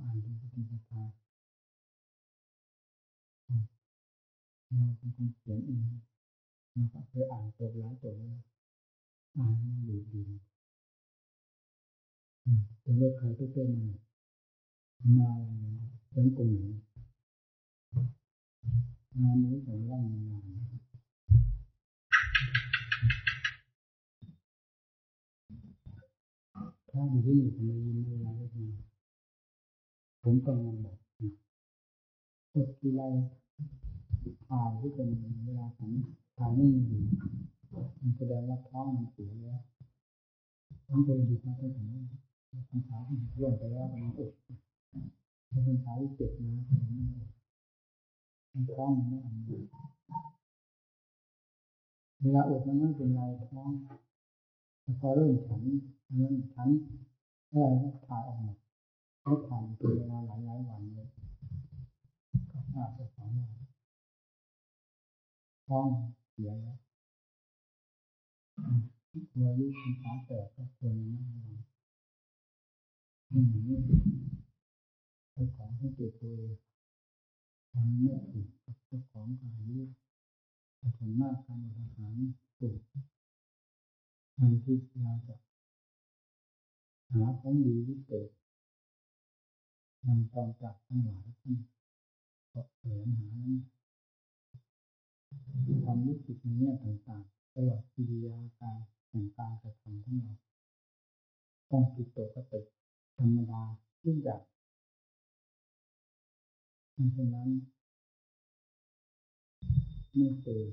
อ่านเป็นปฏิปทาเราเป็นคนเขียนเองเราก็เคยอ่านจบหลายจบแล้วอ่านมันดีแต่ว่าใครก็เป็นมาเป็นกลุ่มไหนงานนี้แต่ว่างานถ้าอยู่ที่นี่ทำไมยินเวลาได้มาผมกำลังบอกกดทีไรถ่ายที่เป็นเวลาผมถ่ายไม่มีมันแสดงว่าท้องมันเสียแล้วต้องไปดูมาตั้งแต่นั้นภาษาที่เรื่องไปแล้วมันอดภาษาที่เจ็บนะมันท้องมันไม่ทำเวลาอดมันไม่เป็นไรท้องพอเริ่มฉันนั้นฉันอะไรก็ถ่ายออกมาแล้วถ่ายเป็นเวลาหลายวันเลยก็ทราบไปสองวันท้องเสียแล้วตัวยุบขาแตกก็ควรไม่ระวังนี่เจ้าของที่เจ็บตัวทำไม่ถูกเจ้าของก็หายแต่ส่วนมากการอาหารถูกทางที่เราจะหาของดีวิเศษนำตอนจากทั้งหลายท่านก็แสวงหาความรู้สึกในแง่ต่างๆตลอดกิริยาการแห่งการกระทำทั้งหมดต้องผิดปกติธรรมดาทุกอย่างเพราะฉะนั้นไม่เจอ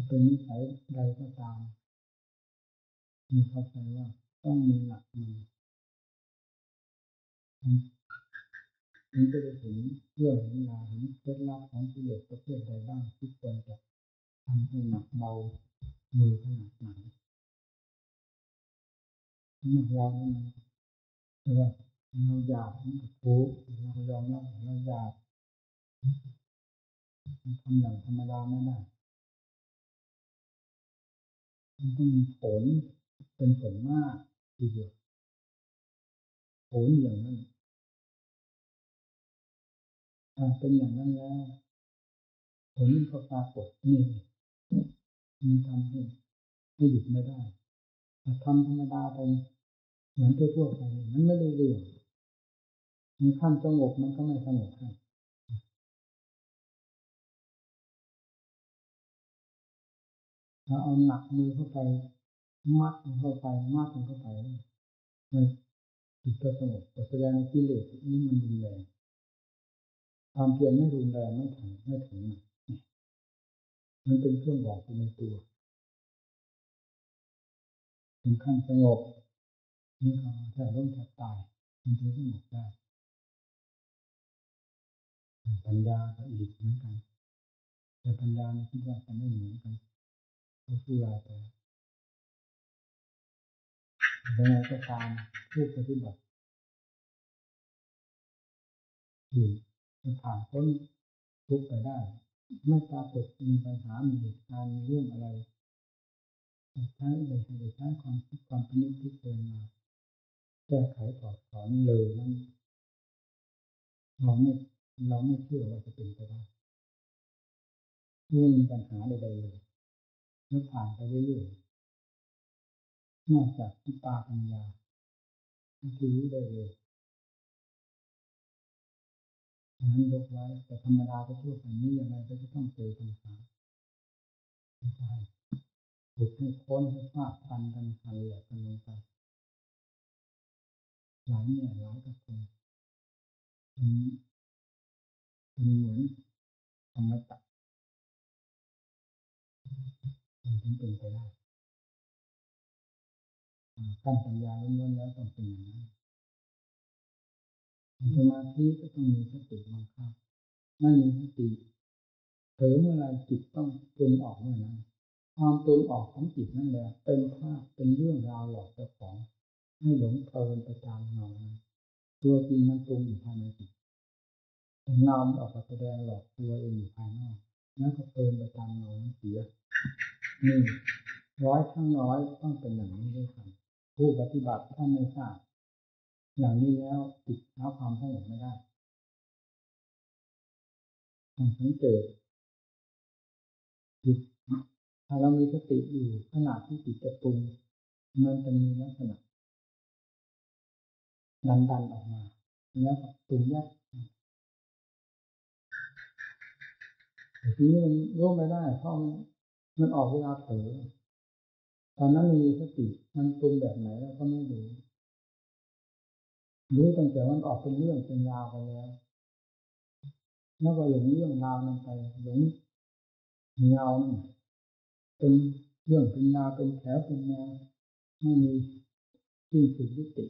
เป็นนิสัยใดก็ตามมีเข้าใจว่าต้องมีหลักมีถึงจะได้เห็นเรื่องเห็นราวเห็นเคล็ดลับของกิเลสประเภทใดบ้างที่ควรจะทำให้หนักเบามือขนาดไหนเราเนี่ยแต่ว่าเราอยากมันก็ทุกข์เรายอมรับเราอยากมันทำอย่างธรรมดาไม่ได้มันต้องมีผลเป็นผลมากทีเดียวผลอย่างนั้นเป็นอย่างนั้นแล้วผลก็ปรากฏนี่มันทำให้หยุดไม่ได้แต่ทำธรรมดาไปเหมือนทั่วๆไปมันไม่ได้เรื่องในขั้นสงบมันก็ไม่สงบให้เราเอาหนักมือเข้าไปมัดมันเข้าไปมัดมันเข้าไปมันจิตก็สงบแต่แสดงว่ากิเลสนี่มันรุนแรงความเพียรไม่รุนแรงไม่ถึงมันเป็นเครื่องบอกอยู่ในตัวถึงขั้นสงบนี่ก็จะล้มจะตายมันถึงสงบได้ปัญญาก็อีกเหมือนกันแต่ปัญญาคิดว่าจะไม่เหมือนกันก็คือลาแต่ยังไงก็ตามผู้ปฏิบัติที่จะผ่านพ้นทุกข์ไปได้ไม่ปรากฏมีปัญหามีเหตุการณ์มีเรื่องอะไรใช้ใช้ความคิดความพินิจพิจารณาแก้ไขถอดถอนเลยนั้นเราไม่เราไม่เชื่อว่าจะเป็นไปได้ไม่มีปัญหาใดๆเลยแล้วผ่านไปเรื่อยๆนอกจากที่ตาปัญญาที่รู้ได้เลยนั้นยกไว้แต่ธรรมดาทั่วไปนี้ยังไงก็จะต้องเจอปัญหาไม่ใช่ฝึกให้ค้นให้ทราบทันกันทันแหลกกันลงไปหลายเนี่ยหลายกับคนเป็นเหมือนธรรมะมันถึงเป็นไปได้ขั้นปัญญาล้วนๆแล้วต้องเป็นอย่างนั้นสมาธิก็ต้องมีสติบังคับไม่มีสติเผลอเมื่อไรจิตต้องปรุงออกเมื่อนั้นความปรุงออกของจิตนั่นแหละเป็นภาพเป็นเรื่องราวหลอกเจ้าของให้หลงเพลินไปตามเงานั้นตัวจริงมันปรุงอยู่ภายในจิตเงาออกมาแสดงหลอกตัวเองอยู่ภายนอกแล้วก็เพลินไปตามเงานั้นเสียนี่ร้อยทั้งร้อยต้องเป็นอย่างนี้ด้วยกันผู้ปฏิบัติท่านไม่ทราบ อย่างนี้แล้วจิตหาความสงบไม่ได้ต้องสังเกตจิตถ้าเรามีสติอยู่ขณะที่จิตจะปรุงมันจะมีลักษณะดันออกมาแล้วก็ปรุงแยกทีนี้มันรู้ไม่ได้เพราะมันออกเวลาเผลอตอนนั้นไม่มีสติมันปรุงแบบไหนเราก็ไม่รู้ตั้งแต่มันออกเป็นเรื่องเป็นราวไปแล้วก็หลงเรื่องราวนั้นไปหลงเงานั่นเป็นเรื่องเป็นราวเป็นแถวเป็นแนวไม่มีที่สุดยุติ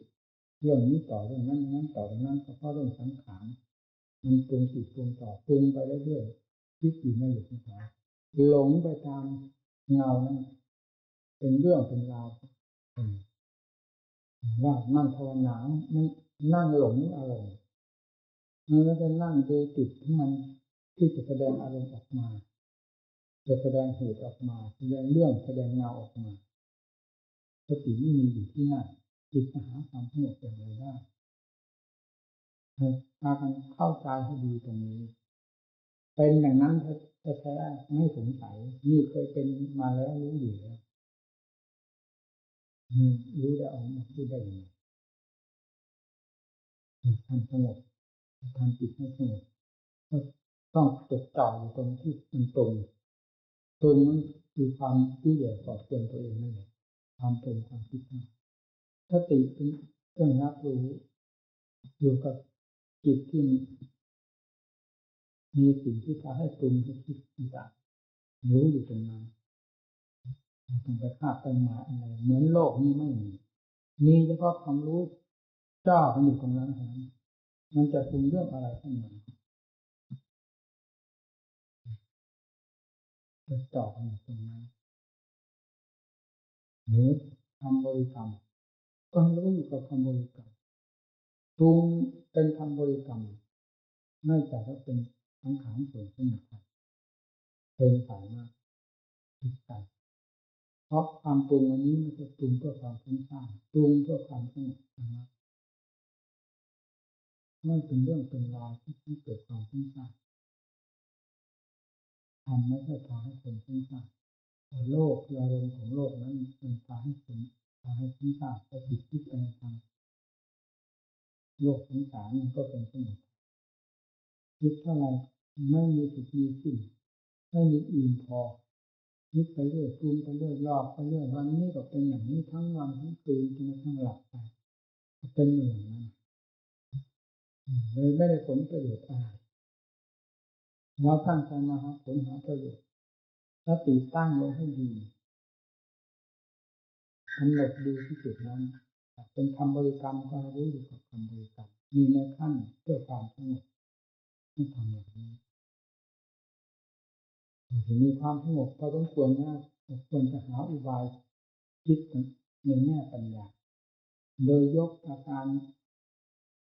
เรื่องนี้ต่อเรื่องนั้นนั้นต่อเรื่องนั้นก็เพราะเรื่องสังขารมันปรุงติดปรุงต่อปรุงไปเรื่อยๆคิดอยู่ไม่หยุดไม่ถอยหลงไปตามเงานั้นเป็นเรื่องเป็นราวว่านั่งภาวนามันนั่งหลงอารมณ์มันก็จะนั่งดูจิตที่มันที่จะแสดงอารมณ์ออกมาจะแสดงเหตุออกมาแสดงเรื่องแสดงเงาออกมาสติไม่มีอยู่ที่นั่นจิตจะหาความสงบอย่างไรได้พากันเข้าใจให้ดีตรงนี้เป็นอย่างนั้นแท้ๆไม่สงสัยนี่เคยเป็นมาแล้วรู้อยู่แล้วรู้ได้ออกมาพูดได้ยังไงทำสงบทำจิตให้สงบก็ต้องจดจ่ออยู่ตรงที่มันตรงนั้นคือความรู้แย่ก่อควรตัวเองนั่นแหละความตรงความคิดนั่นสติเป็นเครื่องรับรู้อยู่กับจิตที่มีสิ่งที่พาให้ปรุงให้คิดต่างๆรู้อยู่ตรงนั้นต้องไปคาดไปหมายอะไรเหมือนโลกนี้ไม่มีเฉพาะความรู้จ้ากันอยู่ตรงนั้นเท่านั้นมันจะปรุงเรื่องอะไรขึ้นมาจะจ่อกันอยู่ตรงนั้นหรือทำบริกรรมก็ให้รู้อยู่กับคำบริกรรมปรุงเป็นคำบริกรรมไม่แต่ว่าเป็นสังขารส่วนสมุทัยเป็นสายมากจิตใจเพราะความปรุงอันนี้มันจะปรุงเพื่อความฟุ้งซ่านปรุงเพื่อความสงบนะไม่เป็นเรื่องเป็นราวที่ให้เกิดความฟุ้งซ่านทำไม่ใช่พาให้คนฟุ้งซ่านแต่โลกคืออารมณ์ของโลกนั้นมันพาให้คนพาให้ฟุ้งซ่านแต่จิตที่ไปในทางโลกสงสารมันก็เป็นสมุทัยคิดเท่าไรไม่มีจุดมีสิ้นไม่มีอิ่มพอคิดไปเรื่อยปรุงไปเรื่อยหลอกไปเรื่อยวันนี้ก็เป็นอย่างนี้ทั้งวันทั้งคืนจนกระทั่งหลับไปเป็นอย่างนั้นเลยไม่ได้ผลประโยชน์อะไรเราตั้งใจมาหาผลหาประโยชน์สติตั้งลงให้ดีกำหนดดูที่จุดนั้นเป็นคำบริกรรมก็รู้อยู่กับคำบริกรรมมีในขั้นเพื่อความสงบที่ทำอย่างนี้ถึงมีความสงบพอสมควรนะควรจะหาอุบายคิดในแง่ปัญญาโดยยกอาการ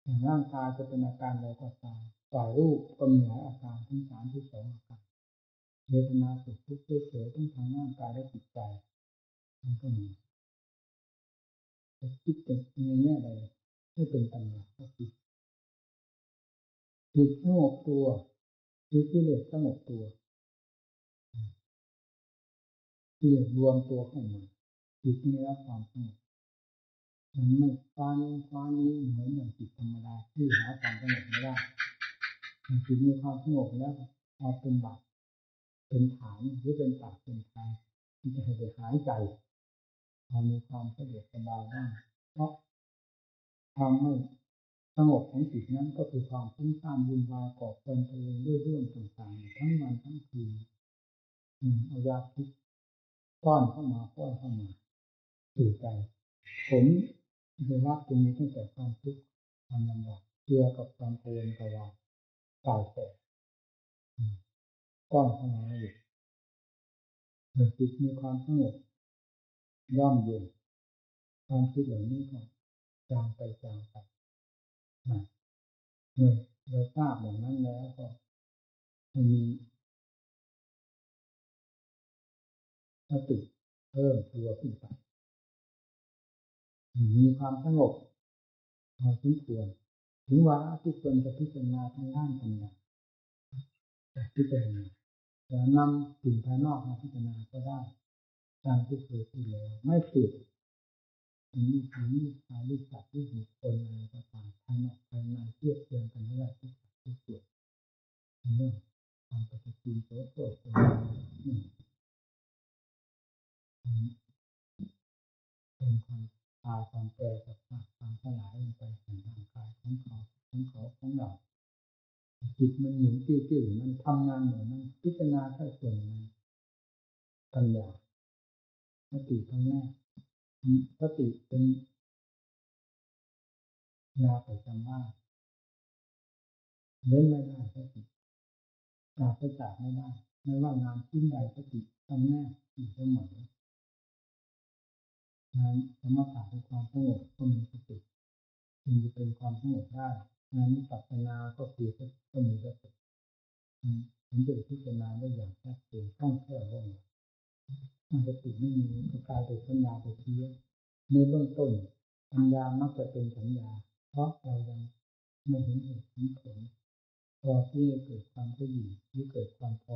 อย่างร่างกายจะเป็นอาการอะไรก็ตามฝ่ายรูปก็มีหลายอาการทั้ง32อาการเวทนาสุขทุกข์เฉยๆทั้งทางร่างกายและจิตใจมันก็มีจะคิดในแง่ใดให้เป็นปัญญาก็คือจิตสงบตัวคือกิเลสสงบตัวกิเลสรวมตัวเข้ามาจิตมีรับความสงบมันไม่ฟ้านี้เหมือนอย่างจิตธรรมดาที่หาความสงบไม่ได้จิตมีความสงบแล้วพอเป็นบาตเป็นฐานหรือเป็นปากเป็นทางที่จะให้ได้หายใจพอมีความสะดวกสบายได้เพราะความไม่สงบของจิตนั้นก็คือความฟุ้งซ่านวุ่นวายก่อควรตัวเองด้วยเรื่องต่างๆทั้งวันทั้งคืนเอายาพิษป้อนเข้ามาสู่ใจผลได้รับจะมีตั้งแต่ความทุกข์ความลำบากเกี่ยวกับความเพลินกวายกายแก่ป้อนเข้ามาอยู่เมื่อจิตมีความสงบย่อมเย็นความคิดเหล่านี้ก็จางไปเมื่อเราทราบอย่างนั้นแล้วก็ให้มีสติเพิ่มตัวขึ้นไปมีความสงบ พอสมควรถึงวาระที่ควรจะพิจารณาทางด้านปัญญาจะพิจารณาจะนำสิ่งภายนอกมาพิจารณาก็ได้ตามที่เคยพูดแล้วไม่ผิดมีผู้มีชายลูกสัตว์ลูกบุคคลอะไรก็ตามภายนอกภายในเทียบเทียงกันไม่ได้ทุกสัดทุกส่วนเรื่องความปฏิกิริยาโสโครกเป็นเป็นความตายความแปรกับความสลายลงไปแห่งร่างกายของเราจิตมันหมุนติ้วๆมันทำงานเหมือนมันพิจารณาแค่ส่วนนั้นปัญญาสติทั้งแน่สติเป็นยาประจำบ้านเล่นไม่ได้สติปราศจากไม่ได้ไม่ว่างานชิ้นใดสติต้องแน่อยู่เสมองานสมถะเป็นความสงบก็มีสติจึงจะเป็นความสงบได้งานวิปัสสนาก็คือก็มีสติถึงจะพิจารณาได้อย่างชัดเจนคล่องแคล่วว่องไวถ้าสติไม่มีก็กลายเป็นสัญญาไปเพี้ยนในเบื้องต้นปัญญามักจะเป็นสัญญาเพราะเรายังไม่เห็นเหตุเห็นผลพอที่จะเกิดความก็อยู่หรือเกิดความพอ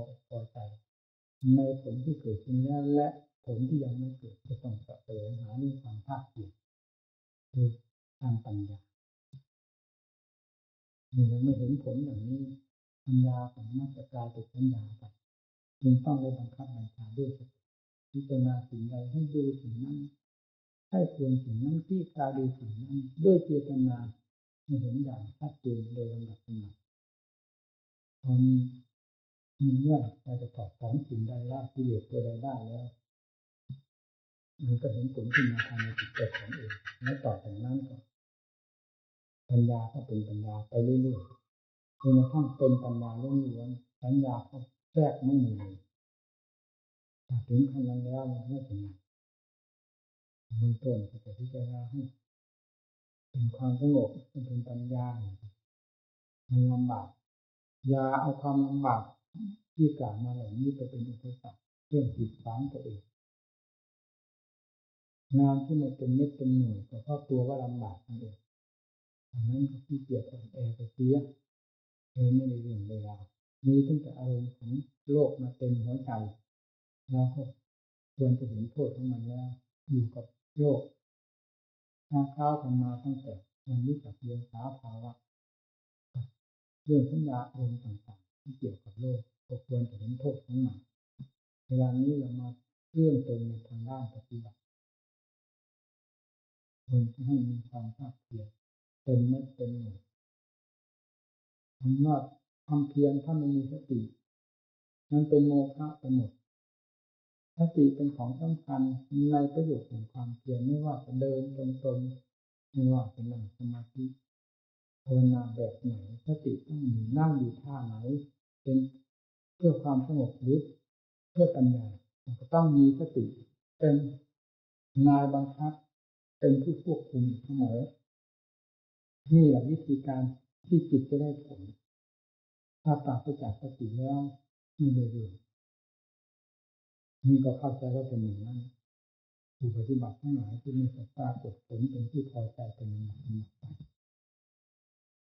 ใจในผลที่เกิดขึ้นแล้วและผลที่ยังไม่เกิดจะต้องแสวงหาด้วยความภาคเพียรโดยทางปัญญาเมื่อยังไม่เห็นผลอย่างนี้ปัญญาของนักจะกลายเป็นสัญญาไปจึงต้องได้บังคับบัญชาด้วยสติพิจารณาสิ่งใดให้ดูสิ่งนั้นให้ควรสิ่งนั้นที่กายดูสิ่งนั้นด้วยเจตนาให้เห็นอย่างชัดเจนโดยลำดับพอมีเงื่อนเราจะตอบสอนสิ่งใดละกิเลสตัวใดได้แล้วมันก็เห็นผลขึ้นมาภายในจิตใจของเองแล้วต่อจากนั้นก็ปัญญาก็เป็นปัญญาไปเรื่อยๆจนกระทั่งเป็นปัญญาล้วนๆปัญญาก็แทรกไม่มีเลยถ้าถึงขั้นนั้นแล้วมันไม่เป็นไรเบื้องต้นก็จะพิจารณาให้เป็นความสงบเป็นปัญญามันลำบากอย่าเอาความลำบากที่กล่าวมาเหล่านี้ไปเป็นอุปสรรคเรื่องจิตฝังตัวเองงานที่มันเป็นเม็ดเป็นหน่วยก็เพราะตัวว่าลำบากนั่นเองอันนั้นก็ขี้เกียจอ่อนแอไปเสียเลยไม่ได้เรื่องเวลามีตั้งแต่อารมณ์ของโลกมาเต็มหัวใจแล้วก็ควรจะเห็นโทษของมันแล้วอยู่กับโลกข้าวกันมาตั้งแต่วันนี้กับเรียนสาภาวะเรื่องสัญญาอารมณ์ต่างๆที่เกี่ยวกับโลกก็ควรจะเห็นโทษของมันเวลานี้เรามาเรื่องตนในทางด้านปฏิบัติควรจะให้มีความภาคเพียรเป็นเม็ดเป็นหน่วยคำว่าความเพียรถ้าไม่มีสติมันเป็นโมฆะไปหมดสติเป็นของสำคัญในประโยชน์ของความเพียรไม่ว่าจะเดินตรงๆไม่ว่าจะนั่งสมาธิภาวนาแบบไหนสติต้องมีนั่งอยู่ท่าไหนเป็นเพื่อความสงบหรือเพื่อปัญญาก็ต้องมีสติเป็นนายบังคับเป็นผู้ควบคุมเสมอนี่แหละวิธีการที่จิตจะได้ผลถ้าปราศจากสติแล้วไม่ได้เรื่องนี่ก็เข้าใจว่าเป็นอย่างนั้นผู้ปฏิบัติทั้งหลายที่ไม่ปรากฏผลเป็นที่พอใจเป็นลำดับ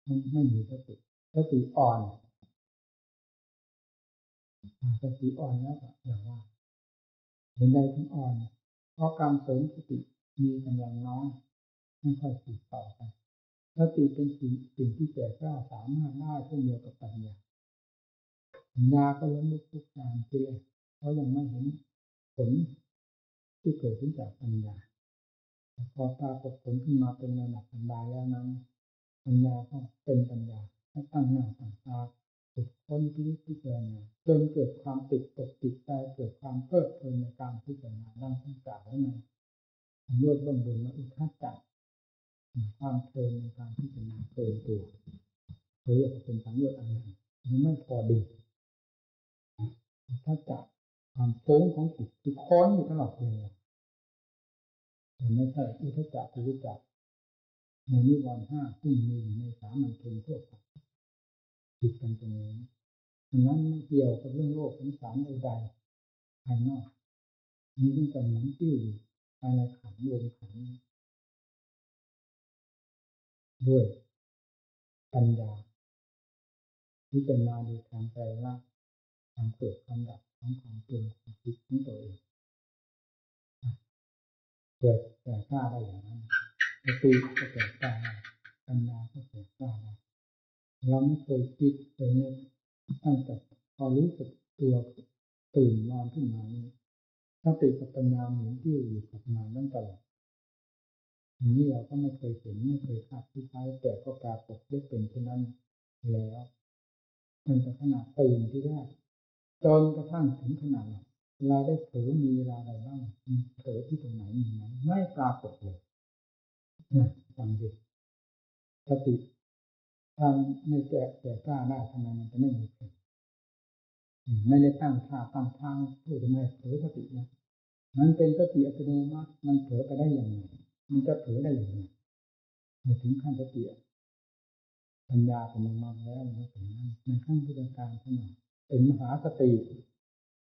ไปไม่มีสติสติอ่อนสติอ่อนแล้วอย่างว่าเห็นใดถึงอ่อนเพราะการเสริมสติมีกำลังน้อยไม่ค่อยสืบต่อกันสติเป็นสิ่งที่แก่กล้าสามารถได้เช่นเดียวกับปัญญาปัญญาก็ล้มลุกคลุกคลานไปเลยเพราะยังไม่เห็นผลที่เกิดขึ้นจากปัญญาพอปรากฏผลขึ้นมาเป็นระดับปัญญาแล้วนั้นปัญญาก็เป็นปัญญาให้ตั้งหน้าตั้งตาฝึกค้นพิจารณาจนเกิดความติดตกติดใจเกิดความเพลิดเพลินในการพิจารณาดังที่กล่าวไว้ในอันยอดเบื้องบนและอุทธัจจะความเพลินในการพิจารณาเกินตัวเรียกว่าเป็นสังโยชน์อันหนึ่งมันไม่พอดีอุทธัจจะความโค้งของจิตคือค้อนอยู่ตลอดเวลาแต่ไม่ใช่อุทธัจจะคือวิจักในนิวรณ์ห้าซึ่งมีอยู่ในสามัญชนทั่วไปผิดกันตรงนี้ดังนั้นไม่เกี่ยวกับเรื่องโลกสงสารใดๆภายนอกมีตั้งแต่หมุนติ้วอยู่ภายในขันธ์รวมขันธ์ ด้วยปัญญาที่เป็นมาดูทางใจว่าความเกิดความดับของความปรุงความคิดของตัวเองเกิดแต่กล้าได้อย่างนั้นสติก็เกิดกล้าได้ปัญญาก็เกิดกล้าได้เราไม่เคยคิดเลยนึกตั้งแต่พอรู้สึกตัวตื่นนอนขึ้นมานี้สติกับปัญญาเหมือนที่อยู่กับงานนั่นตลอดอันนี้เราก็ไม่เคยเห็นไม่เคยคาดคิดไว้แต่ก็ปรากฏได้เป็นเช่นนั้นแล้วมันจะขนาดตื่นที่แรกจนกระทั่งถึงขนาดเราได้เผลอมีเวลาอะไรบ้างมีเผลอที่ตรงไหนมีไหมไม่ปรากฏเลยนะฟังดิสติถ้าไม่แก่กล้าได้ทำไมมันจะไม่มีผลไม่ได้ตั้งท่าตั้งทางเพื่อจะไม่เผลอสตินะมันเป็นสติอัตโนมัติมันเผลอไปได้อย่างไรมันจะเผลอได้อย่างไรถึงขั้นสติปัญญาอัตโนมัติแล้วมันถึงนั้นในขั้นพุทธการขนาดเป็นมหาสติ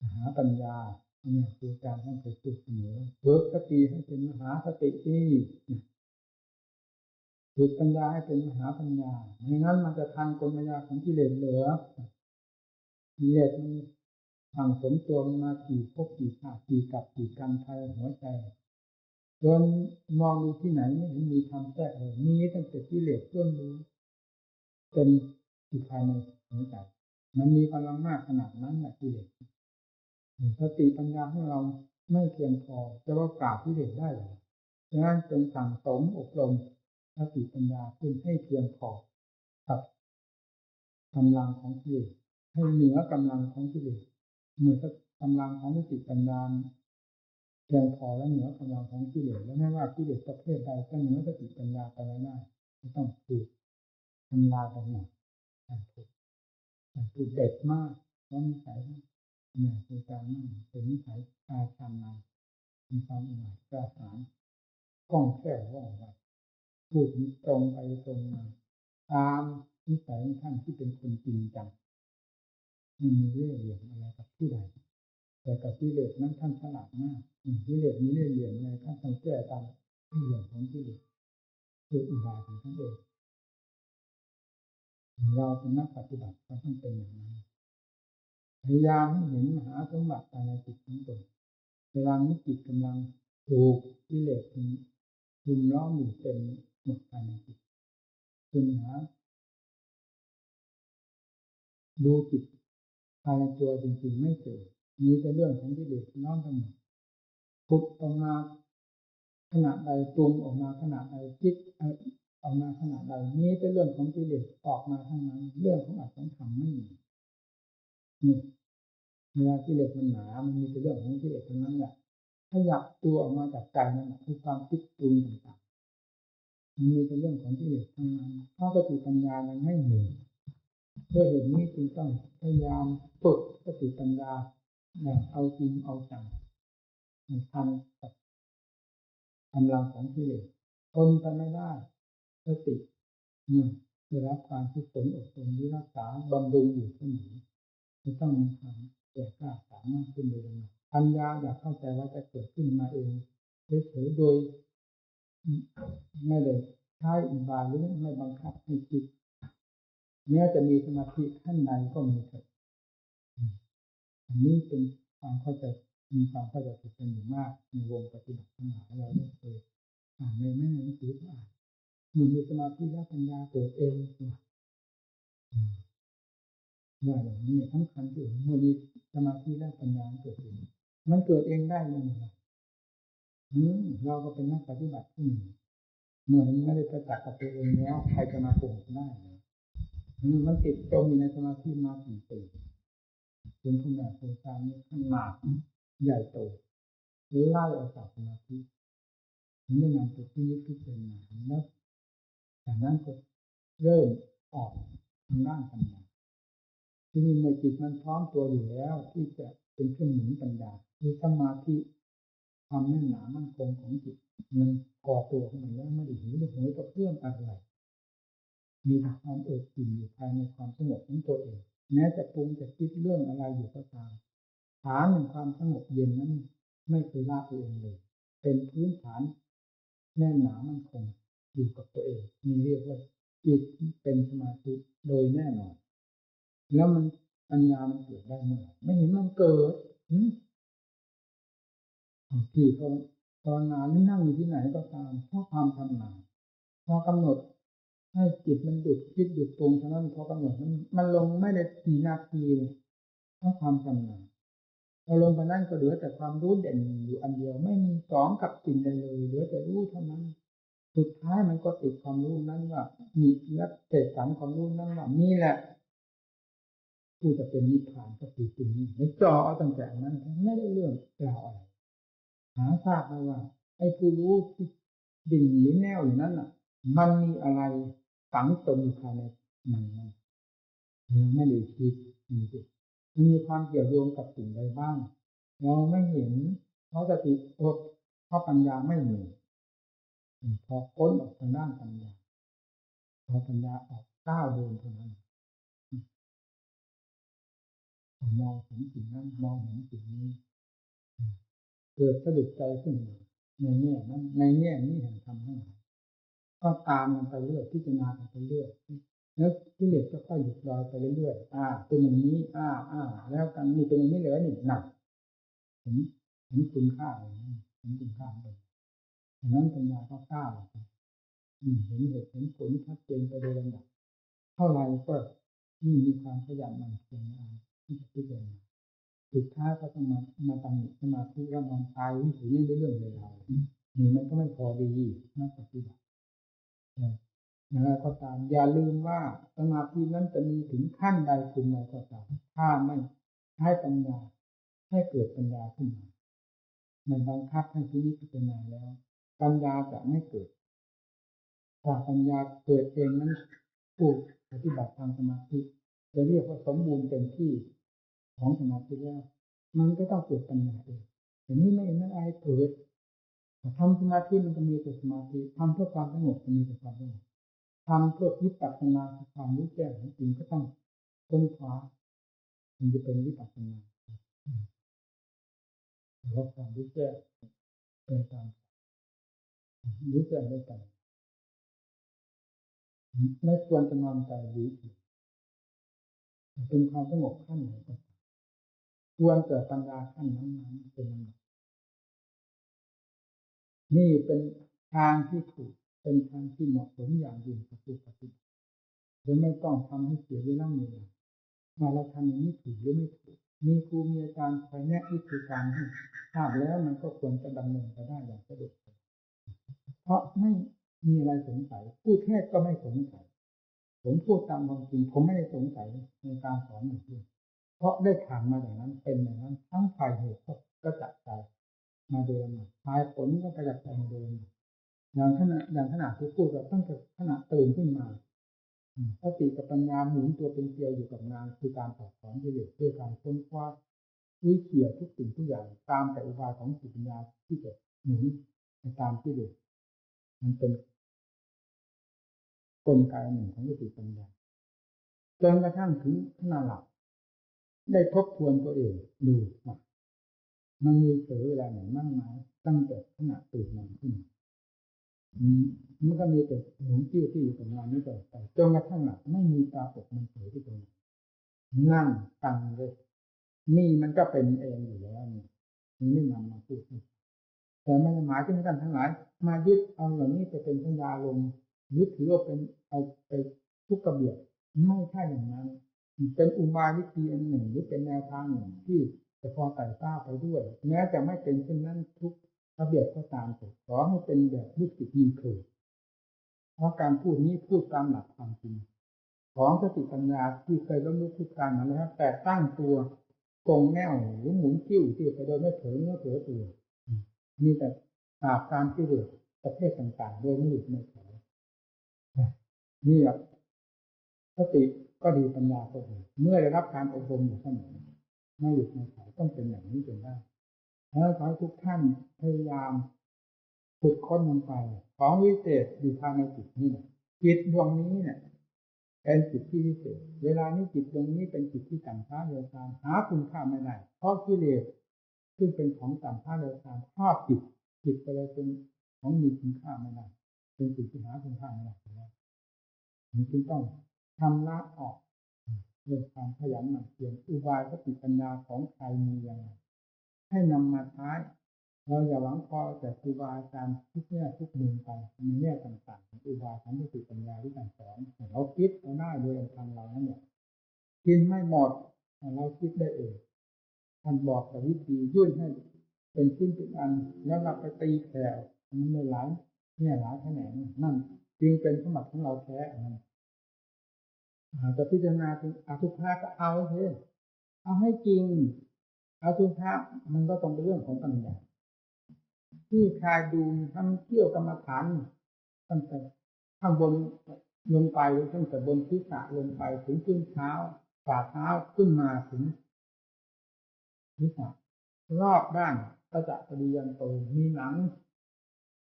มหาปัญญาเนี่ยคือการท่านเคยพูดเสมอฝึกสติให้เป็นมหาสติที่ฝึกปัญญาให้เป็นมหาปัญญาไม่งั้นมันจะทันกลมายาของกิเลสเหลือกิเลสมันสั่งสมตัวมากี่ภพกี่ชาติกี่กับกี่กรรมภายในหัวใจจนมองดูที่ไหนไม่เห็นมีธรรมแทรกเลยมีตั้งแต่กิเลสล้วนรู้เป็นอยู่ภายในหัวใจมันมีพลังมากขนาดนั้นแหละกิเลสสติปัญญาของเราไม่เพียงพอจะว่าปราบกิเลสได้หรือฉะนั้นจงสั่งสมอบรมสติปัญญาขึ้นให้เพียงพอกับกำลังของกิเลสให้เหนือกำลังของกิเลสเมื่อกำลังของสติปัญญาเพียงพอและเหนือกำลังของกิเลสแล้วไม่ว่ากิเลสประเภทใดจะเหนือสติปัญญาไปไม่ได้จะต้องถูกทำลายไปหมดถูกเด็ดมากเพราะนิสัยเนี่ยคือการนั่งเป็นนิสัยอาชำนาญมีความอ่อนกล้าหาญคล่องแคล่วว่องไวพูดตรงไปตรงมาตามนิสัยของท่านที่เป็นคนจริงจังไม่มีเรื่องเหลี่ยมอะไรกับผู้ใดแต่กับกิเลสนั้นท่านฉลาดมากกิเลสมีเรื่องเหลี่ยมอะไรท่านต้องแก้ตามที่เหลี่ยมของกิเลสคืออุบายของท่านเองเราเป็นนักปฏิบัติเราต้องเป็นอย่างนั้นพยายามให้เห็นมหาสมบัติภายในจิตของตนเวลานี้จิตกำลังถูกกิเลสรุมล้อมอยู่เต็มหมดภายในจิตจึงหาดูจิตภายในตัวจริงๆไม่เจอมีแต่เรื่องของกิเลสล้อมทั้งหมดพุทออกมาขณะใดปรุงออกมาขณะใดคิดออกมาขณะใดมีแต่เรื่องของกิเลสออกมาทั้งนั้นเรื่องของอัตของธรรมไม่มีนี่เวลากิเลสมันหนามันมีแต่เรื่องของกิเลสทั้งนั้นแหละขยับตัวออกมาจากใจนั่นแหละคือความคิดปรุงต่างๆมันมีแต่เรื่องของกิเลสทั้งนั้นเพราะสติปัญญายังไม่มีเพื่อเหตุนี้จึงต้องพยายามฝึกสติปัญญาอย่างเอาจริงเอาจังทันกับกำลังของกิเลสทนไปไม่ได้สติได้รับการฝึกฝนอบรมรักษาบำรุงอยู่เสมอจะต้องมีความแก่กล้าสามารถขึ้นโดยลำดับปัญญาอยากเข้าใจว่าจะเกิดขึ้นมาเองเฉยๆโดยไม่ได้ใช้อุบายหรือไม่บังคับให้คิดแม้จะมีสมาธิขั้นใดก็มีเถิดอันนี้เป็นความเข้าใจมีความเข้าใจผิดกันอยู่มากในวงปฏิบัติทั้งหลายเราได้เคยอ่านในแม่หนังสือก็อ่านมันมีสมาธิแล้วปัญญาเกิดเองว่าอย่างนี้สำคัญที่เมื่อมีสมาธิแล้วปัญญาเกิดเองมันเกิดเองได้ยังไงเราก็เป็นนักปฏิบัติที่หนึ่งเมื่อไม่ได้ประจักษ์กับตัวเองแล้วใครจะมาโกหกได้มันติดจมอยู่ในสมาธิมากี่ปีจนคุณแม่ครูอาจารย์นี่ขนาดใหญ่โตไล่ออกจากสมาธิถึงได้นำไปที่นิพพิจารณาแล้วจากนั้นก็เริ่มออกทางด้านปัญญาที่นี่เมื่อจิตมันพร้อมตัวอยู่แล้วที่จะเป็นเครื่องหนุนปัญญาคือสมาธิความแน่นหนามั่นคงของจิตมันก่อตัวขึ้นมาแล้วไม่ได้หิวไม่โหยกับเรื่องอะไรมีแต่ความเอิบอิ่มอยู่ภายในความสงบของตัวเองแม้จะปรุงจะคิดเรื่องอะไรอยู่ก็ตามฐานแห่งความสงบเย็นนั้นไม่เคยละตัวเองเลยเป็นพื้นฐานแน่นหนามั่นคง อยู่กับตัวเองนี่เรียกว่าจิตเป็นสมาธิโดยแน่นอนแล้วมันปัญญามันเกิดได้เมื่อไหร่ไม่เห็นมันเกิดที่เขาภาวนาหรือนั่งอยู่ที่ไหนก็ตามเพราะความทำงานพอกำหนดให้จิตมันหยุดคิดหยุดปรุงเท่านั้นพอกำหนดมันลงไม่ได้กี่นาทีเลยเพราะความทำงานเราลงไปนั่นก็เหลือแต่ความรู้เด่นอยู่อันเดียวไม่มีสองกับสิ่งใดเลยเหลือแต่รู้เท่านั้นสุดท้ายมันก็ติดความรู้นั้นว่ามีและเศษสารความรู้นั้นว่านี่แหละผู้จะเป็นนิพพานก็คือสิ่งนี้ไม่จ่อเอาตั้งแต่นั้นไม่ได้เรื่องราวอะไรหาทราบไหมว่าไอ้ผู้รู้ที่ดิ่งหรือแนวอยู่นั้นน่ะมันมีอะไรฝังตนอยู่ภายในมันเราไม่ได้คิดมันมีความเกี่ยวโยงกับสิ่งใดบ้างเราไม่เห็นเพราะสติเพราะปัญญาไม่มีพอค้นออกทางด้านปัญญาพอปัญญาออกก้าวเดินเท่านั้นมองเห็นสิ่งนั้นมองเห็นสิ่งนี้เกิดสะดุดใจขึ้นมาในแง่นั้นในแง่นี้แห่งธรรมทั้งหลายก็ตามมันไปเรื่อยพิจารณาไปเรื่อยแล้วกิเลสก็ค่อยหยุดลอยไปเรื่อยเป็นอย่างนี้แล้วกันนี่เป็นอย่างนี้เลยนี่หนักเห็นเห็นคุณค่าเลยเห็นคุณค่าเลยดังนั้นปัญญาก็ก้าวเห็นเหตุเห็นผลชัดเจนไปโดยลำดับเท่าไรก็ยิ่งมีความขยันหมั่นเพียรที่จะพิจารณาสุดท้ายก็ต้องมาตำหนิสมาธิว่านอนตายวิถีนี้เรื่องเลยเรานี่มันก็ไม่พอดีนักปฏิบัติอย่างไรก็ตามอย่าลืมว่าสมาธินั้นจะมีถึงขั้นใดคุณใดก็ตามถ้าไม่ให้ปัญญาให้เกิดปัญญาขึ้นมาในบังคับให้ชีวิตพิจารณาแล้วปัญญาจะไม่เกิดถ้าปัญญาเกิดเองนั้นผู้ปฏิบัติทางสมาธิจะเรียกว่าสมบูรณ์เต็มที่ของสมาธิแล้วมันก็ต้องเกิดปัญญาเองแต่นี้ไม่อะไรเกิดทำสมาธิมันก็มีแต่สมาธิทำเพื่อความสงบก็มีแต่ความสงบทำเพื่อวิปัสสนาความรู้แจ้งจริงก็ต้องค้นคว้ามันจะเป็นวิปัสสนาหรือว่าความรู้แจ้งเป็นการรู้แจ้งด้วยกันไม่ควรจะนอนใจหรือเป็นความสงบขั้นไหนก็ควรเกิดปัญญาขั้นนั้นเป็นลำดับนี่เป็นทางที่ถูกเป็นทางที่เหมาะสมอย่างยิ่งกับผู้ปฏิบัติโดยไม่ต้องทำให้เสียเวลาว่าเราทำอย่างนี้ถูกหรือไม่ถูกมีครูมีอาจารย์คอยแนะวิธีการให้ทราบแล้วมันก็ควรจะดำเนินไปได้อย่างสะดวกเพราะไม่มีอะไรสงสัยผู้เทศก็ไม่สงสัยผมพูดตามความจริงผมไม่ได้สงสัยในการสอนอย่างนี้เพราะได้ผ่านมาอย่างนั้นเป็นอย่างนั้นทั้งฝ่ายเหตุก็จัดใจมาโดยลำดับฝ่ายผลก็กระจัดใจมาโดยลำดับอย่างขณะที่พูดกับตั้งแต่ขณะตื่นขึ้นมาสติกับปัญญาหมุนตัวเป็นเกลียวอยู่กับงานคือการสอบสอนกิเลสด้วยการค้นคว้าวิเขี่ยทุกสิ่งทุกอย่างตามแต่อุบายของจิตปัญญาที่จะหมุนไปตามกิเลสมันเป็นกลไกหนึ่งของสติปัญญาจนกระทั่งถึงขณะหลับได้ทบทวนตัวเองดูว่ามันมีเผลอเวลาไหนมั่งไหมตั้งแต่ขณะตื่นนอนขึ้นมันก็มีแต่หมุนติ้วที่อยู่กับงานนี้ต่อไปจนกระทั่งหลับไม่มีปรากฏมันเผลอที่ตรงนั้นนั่งฟังเลยนี่มันก็เป็นเองอยู่แล้วนี่ไม่นำมาพูดแต่ไม่ได้หมายถึงกันทั้งหลายมายึดเอาเหล่านี้ไปเป็นสัญญาลมยึดถือว่าเป็นเอาไปทุกกระเบียดไม่ใช่อย่างนั้นเป็นอุบายวิธีอันหนึ่งหรือเป็นแนวทางหนึ่งที่จะพอไต่ต้าไปด้วยแม้จะไม่เป็นเช่นนั้นทุกระเบียบก็ตามขอให้เป็นแบบลูกศิษย์มีครูเพราะการพูดนี้พูดตามหลักความจริงของสติปัญญาที่เคยล้มลุกคลุกคลานมาแล้วแต่ตั้งตัวตรงแนวหรือหมุนติ้วที่ไปโดยไม่เผลอเนื้อเผลอตัวมีแต่ปราบการกิเลสประเภทต่างๆโดยไม่หยุดไม่ถอยนี่แหละสติก็ดีปัญญาก็ดีเมื่อได้รับการอบรมอยู่เสมอไม่หยุดไม่ถอยต้องเป็นอย่างนี้จนได้แล้วขอให้ทุกท่านพยายามฝึกค้นลงไปของวิเศษอยู่ภายในจิตนี่จิตดวงนี้เนี่ยเป็นจิตที่วิเศษเวลานี้จิตดวงนี้เป็นจิตที่ต่ำช้าเร็วช้าหาคุณค่าไม่ได้เพราะกิเลสซึ่งเป็นของต่ำช้าเร็วช้าครอบจิตไปเลยเป็นของมีคุณค่าไม่ได้ เป็นสิ่งที่หาคุณค่าไม่ได้แล้วมันจึงต้องทำละออกด้วยความขยันหมั่นเพียรอุบายสติปัญญาของใครมีอย่างไรให้นำมาใช้เราอย่าหวังพอแต่ครูบาอาจารย์ทุกแง่ทุกมุมไปในแง่ต่างๆอุบายของสติปัญญาที่ท่านสอนเราคิดเราได้โดยทางเรานั่นแหละกินไม่หมดเราคิดได้เองท่านบอกแต่วิธียื่นให้เป็นชิ้นเป็นอันแล้วเราไปตีแผ่มันเลยหลายเนี่ยหลายแขนงนั่นจึงเป็นสมบัติของเราแท้นั่นจะพิจารณาถึงอสุภะก็เอาเถอะเอาให้จริงอสุภะมันก็ต้องเป็นเรื่องของปัญญาที่คลายดูทำเที่ยวกรรมฐานตั้งแต่ข้างบนลงไปตั้งแต่บนศีรษะลงไปถึงขึ้นเท้าฝ่าเท้าขึ้นมาถึงศีรษะรอบด้านก็จะปฏิยันโตมีหนัง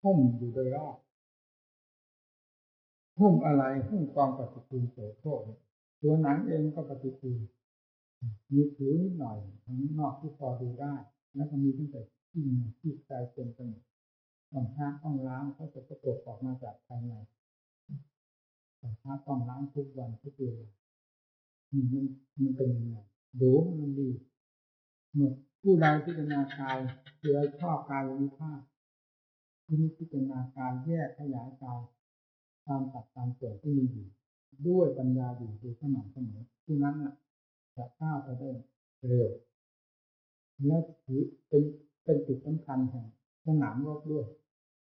หุ้มอยู่โดยรอบหุ้มอะไรหุ้มกองปฏิกูลโสโครกตัวหนังเองก็ปฏิกูลมีผิวนิดหน่อยข้างนอกที่พอดูได้แล้วก็มีตั้งแต่ที่ใจเป็นไปหมดต้องล้างเขาจะประกอบออกมาจากภายในต้องล้างทุกวันทุกเดือนมันเป็นยังไงดูมันดีเมื่อผู้ใดพิจารณากายเพื่อชอบกายวิภาคที่นี้พิจารณากายแยกขยายกายตามตัดตามส่วนที่มีอยู่ด้วยปัญญาอยู่โดยสม่ำเสมอที่นั้นจะก้าวไปได้เร็วและถือเป็นจุดสำคัญแห่งสนามรบด้วย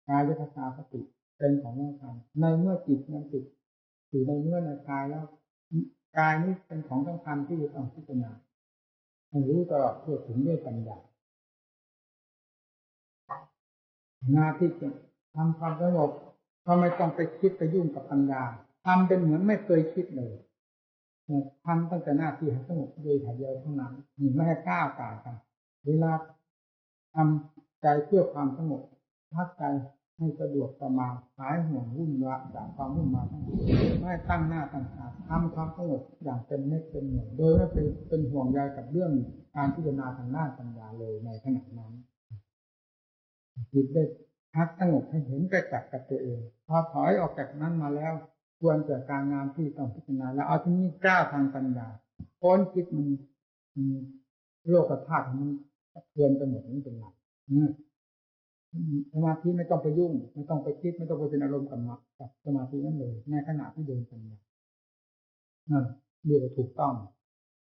กายคตาสติเป็นของสำคัญในเมื่อจิตมันติดอยู่ในเมื่อในกายแล้วกายนี้เป็นของสำคัญที่จะต้องพิจารณาให้รู้ตลอดทั่วถึงด้วยปัญญาหน้าที่จะทำความสงบก็ไม่ต้องไปคิดไปยุ่งกับปัญญาทำเป็นเหมือนไม่เคยคิดเลยทำตั้งแต่หน้าที่ให้สงบโดยถ่ายเดียวเท่านั้นไม่ให้ก้าวไก่กันเวลาทำใจเพื่อความสงบพักใจให้สะดวกสบายหายห่วงวุ่นวายจากความวุ่นวายทั้งหมดไม่ตั้งหน้าตั้งตาทำความสงบอย่างเต็มเม็ดเต็มหน่วยโดยไม่เป็นห่วงใยกับเรื่องการพิจารณาทางด้านปัญญาเลยในขณะนั้นจิตได้พักสงบให้เห็นประจักษ์กับตัวเองพอถอยออกจากนั้นมาแล้วควรจะการงานที่ต้องพิจารณาแล้วเอาที่นี้ก้าวทางปัญญาพ้นคิดมันโลกธาตุมันเตือนไปหมดนี้เป็นหลักสมาธิไม่ต้องไปยุ่งไม่ต้องไปคิดไม่ต้องไปเป็นอารมณ์กับสมาธินั้นเลยในขณะที่เดินปัญญานั่นเรียกว่าถูกต้อง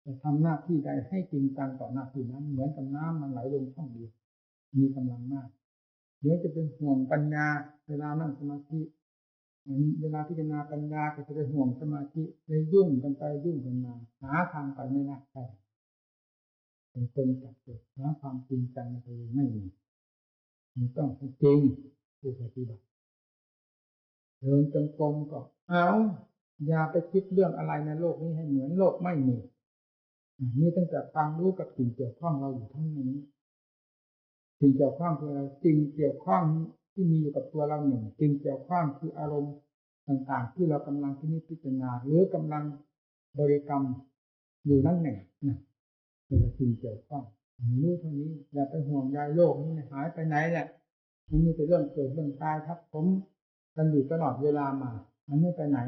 จะทำหน้าที่ใดให้จริงจังต่อหน้าที่นั้นเหมือนกับน้ำมันไหลลงช่องเดียวมีกำลังมากเดี๋ยวจะเป็นห่วงปัญญาเวลานั่งสมาธิเวลาพิจารณาปัญญาก็จะเป็นห่วงสมาธิเลยยุ่งกันไปยุ่งกันมาหาทางไปไม่ได้ใช่เป็นคนจับจุดหาความจริงจังในตัวเองไม่มีมันต้องจริงผู้ปฏิบัติเดินจงกรมก็เอาอย่าไปคิดเรื่องอะไรในโลกนี้ให้เหมือนโลกไม่มีมีตั้งแต่ความรู้กับสิ่งเกี่ยวข้องเราอยู่ทั้งนี้สิ่งเกี่ยวข้องคืออะไรสิ่งเกี่ยวข้องที่มีอยู่กับตัวเราหนึ่งสิ่งเกี่ยวข้องคืออารมณ์ต่างๆที่เรากำลังพิจารณาหรือกำลังบริกรรมอยู่นั่นหนึ่งเป็นสิ่งเกี่ยวข้องรู้เท่านี้อย่าไปห่วงใยโลกนี้หายไปไหนแหละมันมีแต่เรื่องเกิดเรื่องตายทับผมกันอยู่ตลอดเวลามามันไม่ไปไหน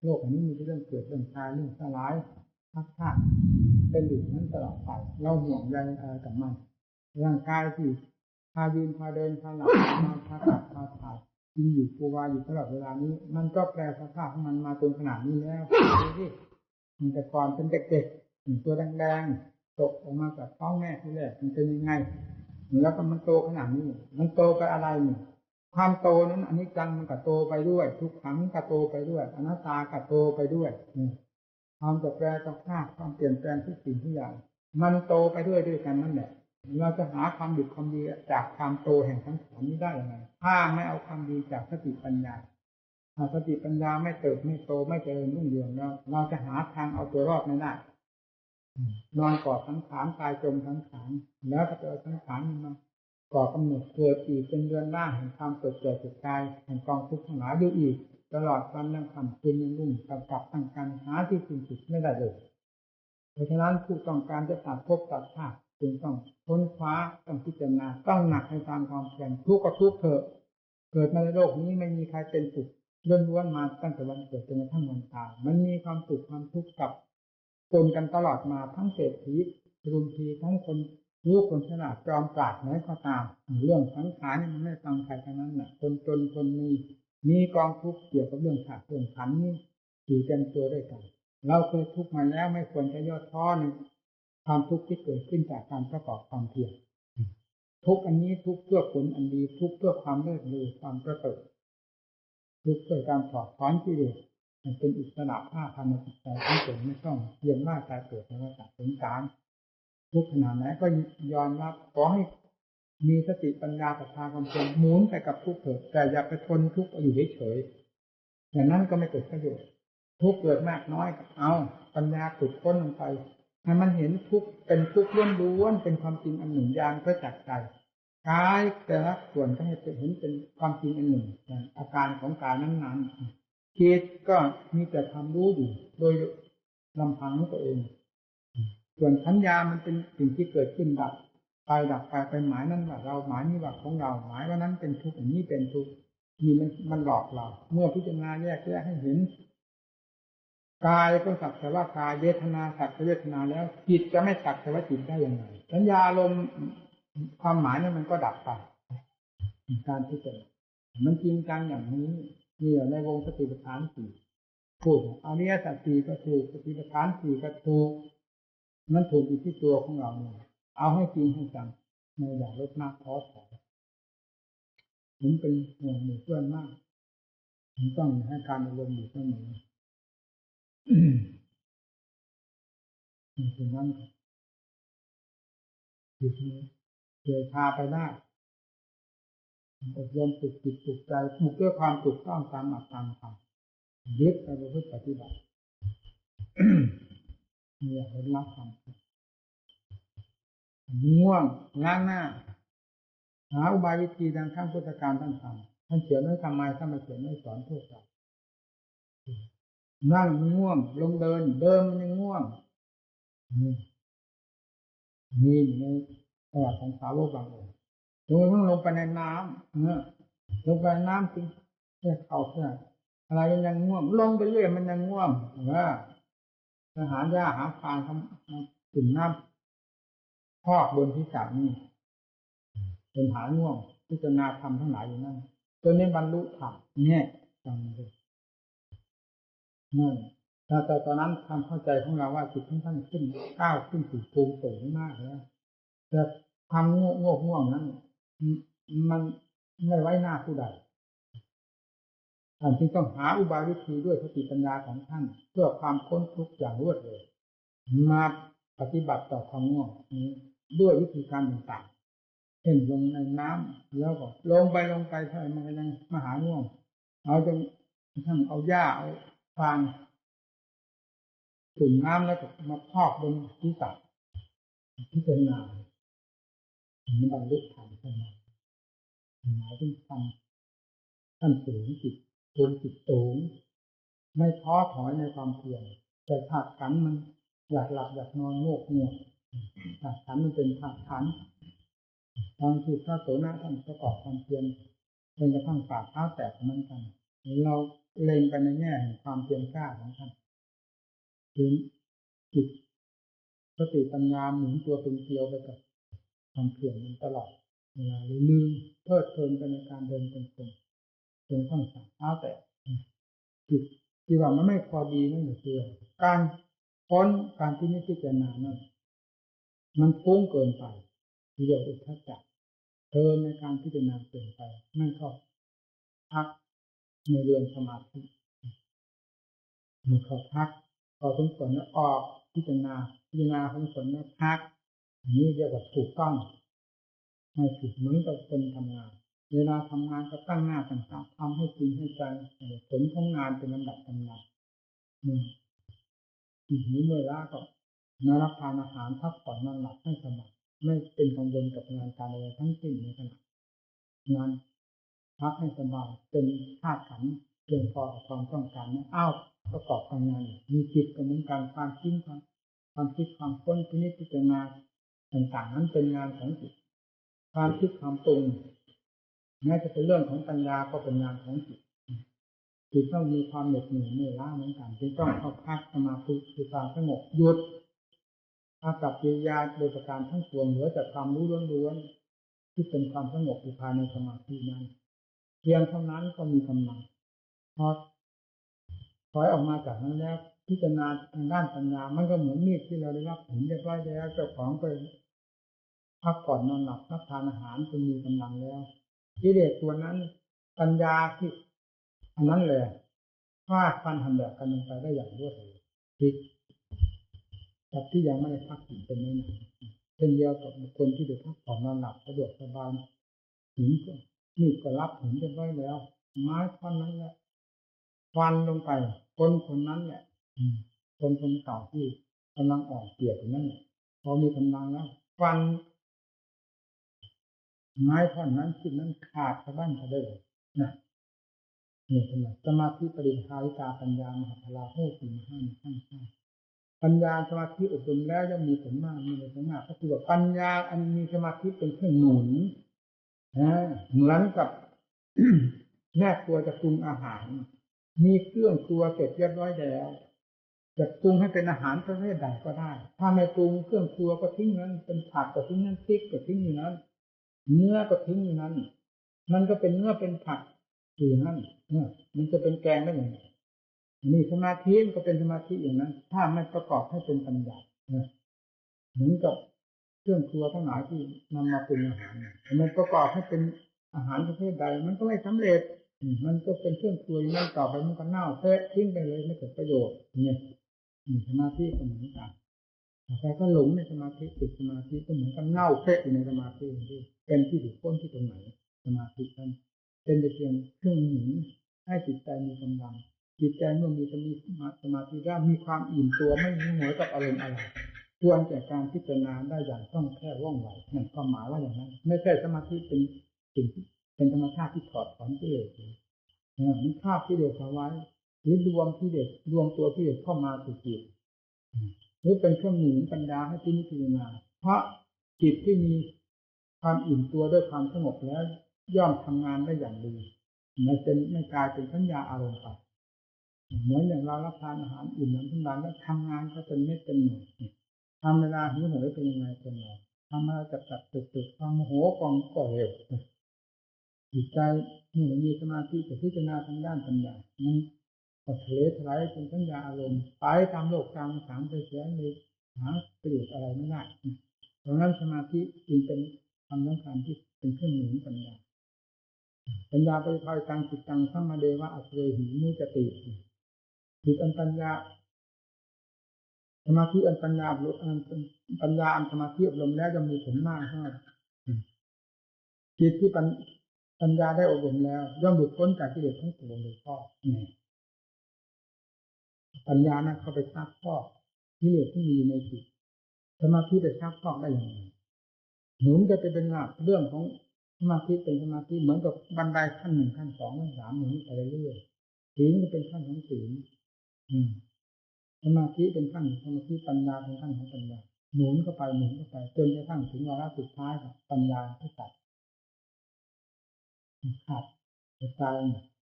โลกอันนี้มีแต่เรื่องเกิดเรื่องตายเรื่องสลายพักธาตุเป็นอยู่นั้นตลอดไปเราห่วงใยอะไรกับมันร่างกายที่พายืนพาเดินพาหลับมาพาขับพาถ่ายกินอยู่ปูวาอยู่ตลอดเวลานี้มันก็แปลสภาพของมันมาจนขนาดนี้แล้วดูสิมันแต่ก่อนเป็นเด็กๆตัวแดงๆตกออกมาจากท้องแม่ทีแรกมันเป็นยังไงแล้วก็มันโตขนาดนี้มันโตไปอะไรนี่ความโตนั้นอันนี้จังมันก็โตไปด้วยทุกขังก็โตไปด้วยอนัตตาก็โตไปด้วยความจะแปลสภาพความเปลี่ยนแปลงทุกสิ่งทุกอย่างมันโตไปด้วยกันนั่นแหละเราจะหาความดีความดีจากความโตแห่งทั้งสองนี้ได้ยังไงถ้าไม่เอาความดีจากสติปัญญาถ้าสติปัญญาไม่เติบไม่โตไม่เจริญรุ่งเรืองแล้วเราจะหาทางเอาตัวรอดไม่ได้นอนกอดสังขารตายจมสังขารแล้วก็จะเอาสังขารมาก่อกำหนดเกิดอีกเป็นเรือนร่างแห่งความเกิดแก่เจ็บตายแห่งกองทุกข์ทั้งหลายอยู่อีกตลอดวันยังค่ำคืนยังรุ่งกับตั้งกันหาที่สิ้นสุดไม่ได้เลยเพราะฉะนั้นผู้ต้องการจะตัดภพตัดชาติจึงต้องค้นคว้าต้องพิจารณาต้องหนักในทางความเพียรทุกข์ก็ทุกข์เถอะ เกิดมาในโลกนี้ไม่มีใครเป็นสุขล้วนๆมาตั้งแต่วันเกิดจนกระทั่งวันตายมันมีความสุขความทุกข์กับปนกันตลอดมาทั้งเศรษฐีรุมทีทั้งคนรู้คนฉลาดจอมปราดไหนก็ตามเรื่องสังขารนี่มันไม่ฟังใครทั้งนั้นแหละคนจนคนมีกองทุกข์เกี่ยวกับเรื่องชาติเรื่องขันธ์นี่อยู่เต็มตัวด้วยกันเราเคยทุกข์มาแล้วไม่ควรจะย่อท้อในความทุกข์ที่เกิดขึ้นจากการประกอบความเพียรทุกข์อันนี้ทุกข์เพื่อผลอันดีทุกข์เพื่อความเลิศเลอความประเสริฐทุกข์เพื่อการถอดถอนกิเลสมันเป็นอิสระภาพภายในจิตใจของตนไม่ต้องเยี่ยมว่าตายเกิดในวัฏสงสารทุกขนาดไหนก็ยอมรับขอให้มีสติปัญญาศรัทธาความเพียรหมุนไปกับทุกข์เถิดแต่อย่าไปทนทุกข์อยู่เฉยๆอย่างนั้นก็ไม่เกิดประโยชน์ทุกข์เกิดมากน้อยก็เอาปัญญาขุดค้นลงไปให้มันเห็นทุกข์เป็นทุกข์ล้วนๆเป็นความจริงอันหนึ่งอย่างประจักษ์ใจกายแต่ละส่วนก็ให้เห็นเป็นความจริงอันหนึ่งอาการของกายนั้นๆจิตก็มีแต่ความรู้อยู่โดยลำพังของตัวเองส่วนสัญญามันเป็นสิ่งที่เกิดขึ้นดับไปหมายนั้นว่าเราหมายนี้ว่าของเราหมายว่านั้นเป็นทุกข์อย่างนี้เป็นทุกข์นี่มันหลอกเราเมื่อพิจารณาแยกแยะให้เห็นกายก็สักแต่ว่ากายเวทนาสักแต่เวทนาแล้วจิตจะไม่สักแต่ว่าจิตได้ยังไงสัญญาอารมณ์ความหมายนั้นมันก็ดับไปการพิจารณามันจริงจังอย่างนี้นี่ในวงสติปัฏฐานสี่พูดอริยสัจสี่ก็ถูกสติปัฏฐานสี่ก็ถูกมันถูกอยู่ที่ตัวของเราเนี่ยเอาให้จริงให้จังไม่อยากลดมากท้อถอยผมเป็นห่วงหมู่เพื่อนมากผมต้องให้การอารมณ์อยู่เสมอถึงนั้นคือเคยพาไปได้อบรมฝึกจิตฝึกใจฝึกด้วยความถูกต้องตามหลักตามธรรมยึดไปโดยปฏิบัติอยากเห็นรับความง่วงล้างหน้าหาอุบายวิธีดังข้างพุทธการท่านทำท่านเขียนไว้ทำไมท่านมาเขียนไว้สอนพวกเรานั่งง่วงลงเดินมันยังง่วงมีในประวัติของสาวกบางองค์ลงไปในน้ำลงไปในน้ำจริงแค่เข่าแค่อะไรยังง่วงลงไปเรื่อยมันยังง่วงหาหญ้าหาฟางทำตุ่มน้ำพอกบนที่สานี่เป็นหาง่วงพิจารณาธรรมทั้งหลายอยู่นั่นจนได้บรรลุธรรมเนี่ยจำเลยนั่นแต่ตอนนั้นความเข้าใจของเราว่าจิตของท่านขึ้นก้าวขึ้นสู่ภูมิสูงมากแล้วแต่ความง่วงนั้นมันไม่ไว้หน้าผู้ใดท่านจึงต้องหาอุบายวิธีด้วยสติปัญญาของท่านเพื่อความพ้นทุกข์อย่างรวดเร็วมาปฏิบัติต่อความง่วงนี้ด้วยวิธีการต่างๆเช่นลงในน้ำแล้วก็ลงไปเท่ามันก็ยังมาหาง่วงเอาจนทั้งเอาหญ้าเอาฟางจุ่มน้ำแล้วก็มาพอกบนศีรษะพิจารณามันบรรลุธรรมขึ้นมาหมายถึงธรรมท่านสูงจิตภูมิจิตสูงไม่ท้อถอยในความเพียรแต่ธาตุขันธ์มันอยากหลับอยากนอนโงกง่วงธาตุขันธ์มันเป็นธาตุขันธ์บางทีพระโสนะท่านประกอบความเพียรจนกระทั่งฝ่าเท้าแตกเหมือนกันเราเล็งไปในแง่แห่งความเพียรกล้าของท่านถึงจิตสติปัญญาหมุนตัวเป็นเกลียวไปกับความเพียรมันตลอดเวลาลืมเพลิดเพลินไปในการเดินจงกรมจนต้องฝ่าเท้าแตกจิตที่ว่ามันไม่พอดีนั่นคือการพ้นการที่นิพพานานั้นมันฟุ้งเกินไปเรียกอุทธัจจะเธอในการพิจารณาเกินไปไม่เข้าพักในเรือนสมาธิมันเข้าพักพอสมควรแล้วออกพิจารณาสมควรแล้วพักอันนี้เรียกว่าถูกต้องไม่ผิดเหมือนกับคนทำงานเวลาทำงานก็ตั้งหน้าตั้งตาทำให้จริงให้ใจผลของงานเป็นลำดับตำนานหิวเมื่อยล้าก็มารับทานอาหารพักผ่อนนอนหลับให้สบายไม่เป็นกังวลกับงานการอะไรทั้งสิ้นในขณะงานพักให้สบายเป็นธาตุขันธ์เพียงพอกับความต้องการนั้นประกอบการงานมีจิตกับเหมือนกันความคิดความค้นพิจารณาต่างๆนั้นเป็นงานของจิตความคิดความปรุง แม้จะเป็นเรื่องของปัญญาก็เป็นงานของจิตจิตต้องมีความเหน็ดเหนื่อยเมื่อยล้าเหมือนกันจึงต้องเข้าพักสมาธิคือความสงบหยุดอากับกิริยาโดยประการทั้งปวงเหลือแต่ความรู้ล้วนๆที่เป็นความสงบอยู่ภายในสมาธินั้นเพียงเท่านั้นก็มีกำลังพอถอยออกมาจากนั้นแล้วพิจารณาทางด้านปัญญามันก็เหมือนมีดที่เราได้รับหินเรียบร้อยแล้วเจ้าของก็พักผ่อนนอนหลับรับทานอาหารจนมีกำลังแล้วกิเลสตัวนั้นปัญญาที่อันนั้นแหละฟาดฟันหันแหลกกันลงไปได้อย่างรวดเร็วจิตกับที่ยังไม่ได้พักผ่อนเป็นไม่นานเช่นเดียวกับบุคคลที่ได้พักผ่อนนอนหลับสะดวกสบายหินก็มีดก็รับหินเรียบร้อยแล้วไม้ท่อนนั้นแหละฟันลงไปคนนั้นแหละคนเก่าที่กำลังอ่อนเปลียกอยู่นั่นแหละพอมีกำลังแล้วฟันไม้ท่อนนั้นชิ้นนั้นขาดสะบั้นสะเด้อนะนี่เป็นไงสมาธิปริภาวิตาปัญญามหาพลาโหติมหันข้างข้างปัญญาสมาธิอบรมแล้วจะมีผลมากมีผลมากก็คือว่าปัญญาอันมีสมาธิเป็นเครื่องหนุนเหมือนกับ แม่ครัวจะปรุงอาหารมีเครื่องครัวเสร็จเรียบร้อยแล้วจะปรุงให้เป็นอาหารประเภทใดก็ได้ถ้าไม่ปรุงเครื่องครัวก็ทิ้งนั้นเป็นผักก็ทิ้งนั้นพริกก็ทิ้งอยู่นั้นเนื้อก็ทิ้งอยู่นั้นมันก็เป็นเนื้อเป็นผักอยู่นั่นมันจะเป็นแกงได้ยังไงนี่สมาธิมันก็เป็นสมาธิอย่างนั้นถ้าไม่ประกอบให้เป็นปัญญาเหมือนกับเครื่องครัวทั้งหลายที่นำมาปรุงอาหารมันประกอบให้เป็นอาหารประเภทใดมันก็ไม่สำเร็จมันก็เป็นเครื่องครัวอย่างนั้นต่อไปมันก็เน่าเทะทิ้งไปเลยไม่เกิดประโยชน์เนี่ยสมาธิก็เหมือนกันแต่ก็หลงในสมาธิติดสมาธิก็เหมือนกับเน่าเทะอยู่ในสมาธิที่เป็นที่ถูกพ้นที่ตรงไหนสมาธินั้นเป็นเพียงเครื่องหนุนให้จิตใจมีกำลังจิตใจเมื่อมีสมาธิได้มีความอิ่มตัวไม่มีหัวกับอารมณ์อะไรควรแก่การพิจารณาได้อย่างคล่องแคล่วว่องไวนั่นความหมายว่าอย่างนั้นไม่ใช่สมาธิเป็นสิ่งเป็นธรรมชาติที่ถอดถอนกิเลสมันฆ่ากิเลสเอาไว้หรือรวมกิเลสรวมตัวกิเลสเข้ามาสู่จิตหรือเป็นเครื่องหนุนปัญญาให้พิจารณาเพราะจิตที่มีความอิ่มตัวด้วยความสงบแล้วย่อมทำงานได้อย่างดีไม่กลายเป็นสัญญาอารมณ์ไปเหมือนอย่างเรารับทานอาหารอิ่มน้ำสำราญแล้วทำงานก็เป็นเม็ดเป็นหน่วยทำเวลาหิวโหยเป็นยังไงเป็นไรทำอะไรจัดตึกความโมโหกองก็เร็วจิตใจเมื่อมีสมาธิจะพิจารณาทางด้านปัญญามันก็ทะเลทลายเป็นสัญญาอารมณ์ไปตามโลกตามสังไปเสียเลยหาประโยชน์อะไรไม่ได้เพราะงั้นสมาธิจึงเป็นความสำคัญที่เป็นเครื่องหนุนปัญญาปัญญาไปพายตังจิตตังสัมมาเดวะอัตเรหิมุจติจิตอันปัญญาสมาธิอันปัญญาปัญญาอันสมาธิอบรมแล้วจะมีผลมากครับจิตที่ปัญญาได้อบรมแล้วย่อมหลุดพ้นจากกิเลสทั้งปวงโดยชอบปัญญานั้นเข้าไปซักฟอกกิเลสที่มีในจิตสมาธิไปซักฟอกได้อย่างไรหนุนจะเป็นหลักเรื่องของสมาธิเป็นสมาธิเหมือนกับบันไดขั้นหนึ่งขั้นสองขั้นสามอย่างนี้ไปเรื่อยๆศีลก็เป็นขั้นของศีลสมาธิเป็นขั้นสมาธิปัญญาเป็นขั้นของปัญญาหนุนเข้าไปจนกระทั่งถึงวาระสุดท้ายกับปัญญาที่ตัดขาดกระจาย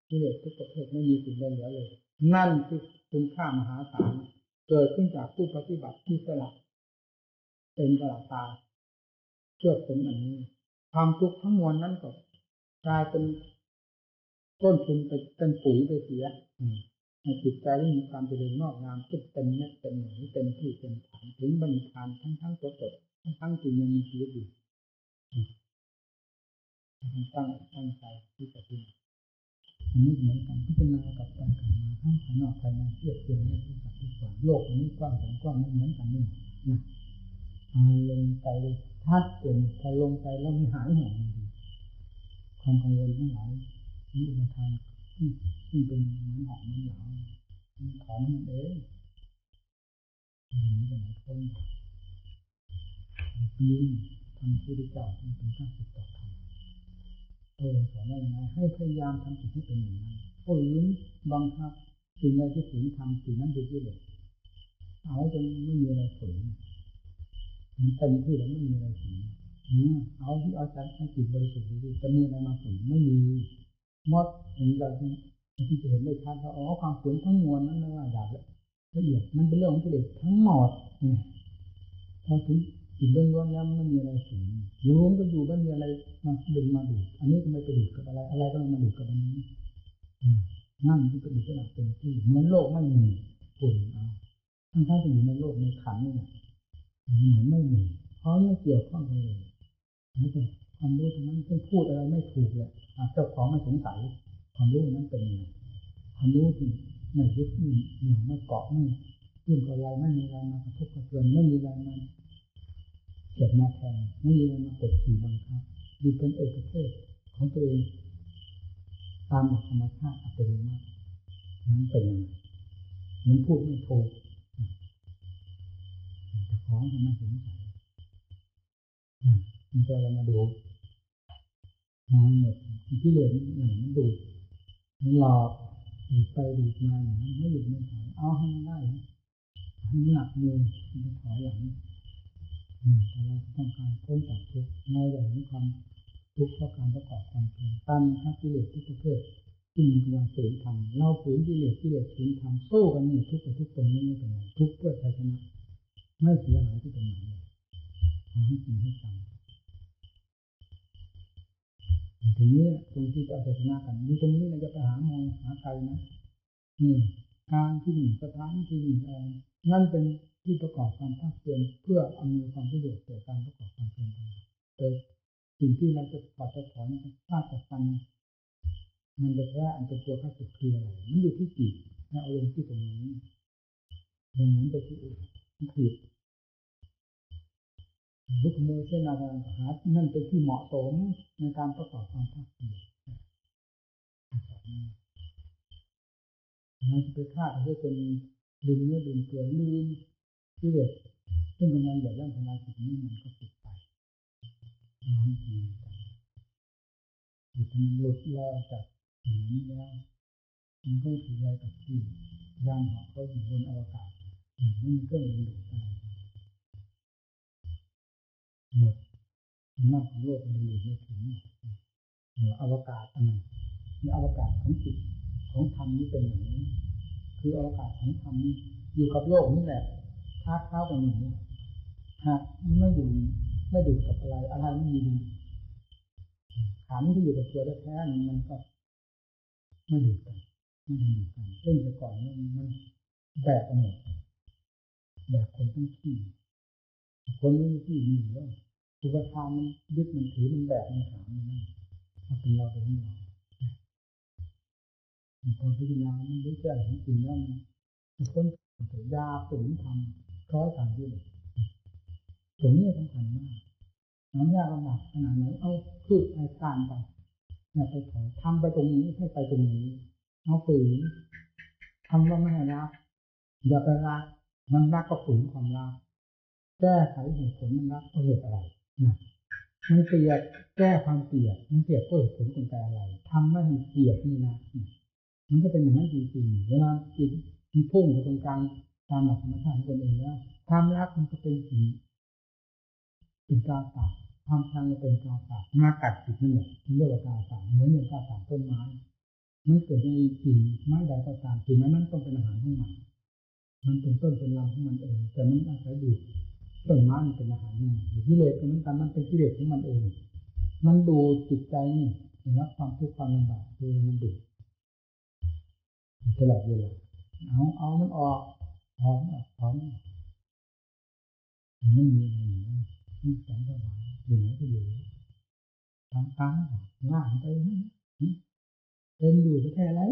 กิเลสทุกประเภทไม่มีสิ่งใดเหลือเลยนั่นคือคุณค่ามหาศาลเกิดขึ้นจากผู้ปฏิบัติที่สละเป็นสละตายเพื่อผลอันนี้ความทุกข์ทั้งมวลนั้นก็กลายเป็นต้นทุนเป็นปุ๋ยไปเสียให้จิตใจได้มีความเจริญงอกงามขึ้นเป็นเม็ดเป็นหน่วยเป็นที่เป็นฐานถึงบรรลุธรรมทั้งตัวตนทั้งที่ยังมีชีวิตอยู่ตั้งใจที่จะพิจารณาอันนี้เหมือนกันพิจารณากับไปกับมาทั้งภายนอกภายในเทียบเทียงได้ทุกสัดทุกส่วนโลกอันนี้กว้างแสนกว้างไม่เหมือนกันนี่ลงใจเลยทัดเจนพอลงใจแล้วมันหายห่วงดีความกังวลทั้งหลายมีอุปทานที่เป็นเหมือนหอกเหมือนเหลาถอนมันเองนี่เป็นไหนคนยิ่งทำผู้ที่เจ้าเป็นข้าศึกต่อธรรมสอนว่าอย่างไรให้พยายามทำสิ่งที่เป็นอย่างนั้นผู้อื่นบังคับสิ่งใดที่ฝืนทำสิ่งนั้นดูที่เลยเอาจนไม่มีอะไรฝืนมันเต็มที่แล้วไม่มีอะไรฝืน เอาใจให้จิตบริสุทธิ์ดีจะมีอะไรมาฝืนไม่มีมดอย่างนี้เราที่จะเห็นได้ชัดว่าอ๋อความฝืนทั้งมวลนั้นไม่ว่าหยาบละเอียดมันเป็นเรื่องของกิเลสทั้งหมดพอถึงจิตล้วนๆแล้วไม่มีอะไรฝืนอยู่มันก็อยู่ไม่มีอะไรมาดึงมาดูดอันนี้ก็ไม่ไปดูดกับอะไรอะไรก็ไม่มาดูดกับอันนี้นั่นที่เป็นอิสระเต็มที่เหมือนโลกไม่มีฝุ่นเอาทั้งที่อยู่ในโลกในขันนี่เหมือนไม่มีเพราะไม่เกี่ยวข้องกันเลยนี่เป็นความรู้ตรงนั้นซึ่งพูดอะไรไม่ถูกเลยเจ้าของไม่สงสัยความรู้นั้นเป็นยังไงความรู้ที่ไม่ยึดไม่เหนี่ยวไม่เกาะไม่ยุ่งกับอะไรไม่มีอะไรมากระทบกระเทือนไม่มีอะไรมาเกิดมาแทนไม่มีอะไรมากดขี่บังคับอยู่เป็นเอกเทศของตัวเองตามหลักธรรมชาติอัตโนมัตินั้นเป็นยังไงมันพูดไม่ถูกแต่ของทำไมสงสัยมันจะอะไรมาดูมองหมดที่เหลือมันดูดมันหลอกดูดไปดูดมาอย่างนั้นไม่หยุดไม่ถอยเอาให้มันได้ให้หนักมือมันถอยหลังแต่เราต้องการพ้นจากทุกข์เราอยากมีความทุกข์เพราะการประกอบความเพียรต้านนะครับกิเลสทุกประเภทที่มันกำลังฝืนทำเราฝืนกิเลสฝืนทำสู้กันอยู่ทุกข์กับทุกข์ตรงนี้ไม่เป็นไรทุกข์เพื่อชัยชนะไม่เสียหายที่ตรงไหนเลยขอให้จริงให้จังตรงนี้ตรงที่จะเอาชนะกันดูตรงนี้เราจะไปหามองหาใครนะการที่หนึ่งสถานที่หนึ่งนั่นเป็นที่ประกอบความภาคเพียรเพื่ออำนวยความประโยชน์แก่การประกอบความเพียรแต่สิ่งที่เราจะถอดจะถอนฟาดจะฟันมันจะแค่อันเป็นตัวข้าศึกคืออะไรมันอยู่ที่จิตและอารมณ์ที่ตรงนี้มันหมุนไปที่อื่นมันผิดลุกมือเส้นอาการหานั่นเป็นที่เหมาะสมในการประกอบความภาคเพียรเราจะไปฆ่าเพื่อจนลืมเนื้อลืมตัวลืมที่เด็ดซึ่งกำลังอย่างร่างทำลายจิตนี้มันก็ผิดไปน้อมจริงจังจิตมันหลุดแล้วจากสิ่งนี้แล้วมันก็ถืออะไรกับที่ยานหอกเขาอยู่บนอวกาศไม่มีเครื่องดึงดูดอะไรหมดหน้าของโลกมันดึงดูดไม่ถึงเหนืออวกาศอันนั้นในอวกาศของจิตของธรรมนี่เป็นอย่างนี้คืออวกาศของธรรมนี่อยู่กับโลกนี่แหละท้าเท้ากันอย่างนี้หากไม่อยู่ไม่ดูกับอะไรอะไรไม่มีดึงขันที่อยู่กับตัวแท้ๆมันก็ไม่ดูกันไม่ดึงดูกันเรื่องแต่ก่อนมันแบกหมดแบกคนทั้งที่คนไม่มีที่มีเรื่องอุปทานมันยึดมันถือมันแบกมันหามมันนั่นถ้าเป็นเราเป็นเราพอพิจารณามันรู้แจ้งจริงแล้วมันพ้นจากยาฝืนทำคล้อยตามที่ตรงนี้สำคัญมากน้ำยากลำบากขนาดไหนเอาคืบไปการไปอย่าไปถอยทำไปตรงนี้ให้ไปตรงนี้เอาฝืนทำว่าไม่ให้รักอย่าไปรักมันรักก็ฝืนความรักแก้ไขเหตุผลมันรักเพราะเหตุอะไรนะมันเกลียดแก้ความเกลียดมันเกลียดเพราะเหตุผลกลไกอะไรทำไม่ให้เกลียดนี่นะมันก็เป็นอย่างนั้นจริงๆเวลาจิตมันพุ่งไปตรงกลางตามหลักธรรมชาติของตนเองแล้วความรักมันก็เป็นสิ่งเป็นกาฝากความชังก็เป็นกาฝากมากัดจิตนั่นแหละเรียกว่ากาฝากเหมือนอย่างกาฝากต้นไม้มันเกิดในกิ่งไม้ใดก็ตามกิ่งไม้นั้นต้องเป็นอาหารของมันมันเป็นต้นเป็นลำของมันเองแต่มันอาศัยดูดต้นไม้มันเป็นอาหารของมันกิเลสก็เหมือนกันมันเป็นกิเลสของมันเองมันดูจิตใจนี่รับความทุกข์ความลำบากดูมันดูตลอดเวลาเอามันออกถอนออกถอนไม่มีอะไรอย่างนั้นมันแสนสบายอยู่ไหนก็อยู่ทางตาง่ายไปนะเป็นอยู่ก็แค่ไร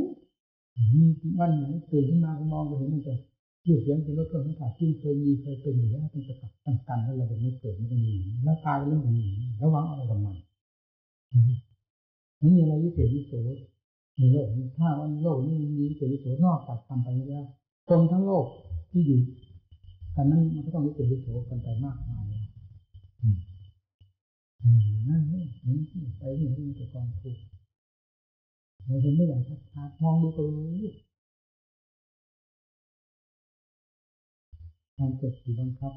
วันไหนตื่นขึ้นมาก็มองไปเห็นมันจะรูปเสียงเป็นรถเครื่องสัมผัสที่เคยมีเคยเป็นอยู่แล้วต้องจะตัดตั้งให้เราไม่เกิดมันก็มีแล้วตายเรื่องของมันระวังอะไรกับมันไม่มีอะไรวิเศษวิโสในโลกนี้ถ้าวันโลกนี้มีวิเศษวิโสนอกจากทำไปแล้วคนทั้งโลกที่อยู่กันนั้นมันก็ต้องวิเศษวิโสกันไปมากมายนั่นนี่ไปที่ไหนมีแต่กองทุกข์เราเห็นได้อย่างชัดๆมองดูก็รู้ความกดขี่บังคับ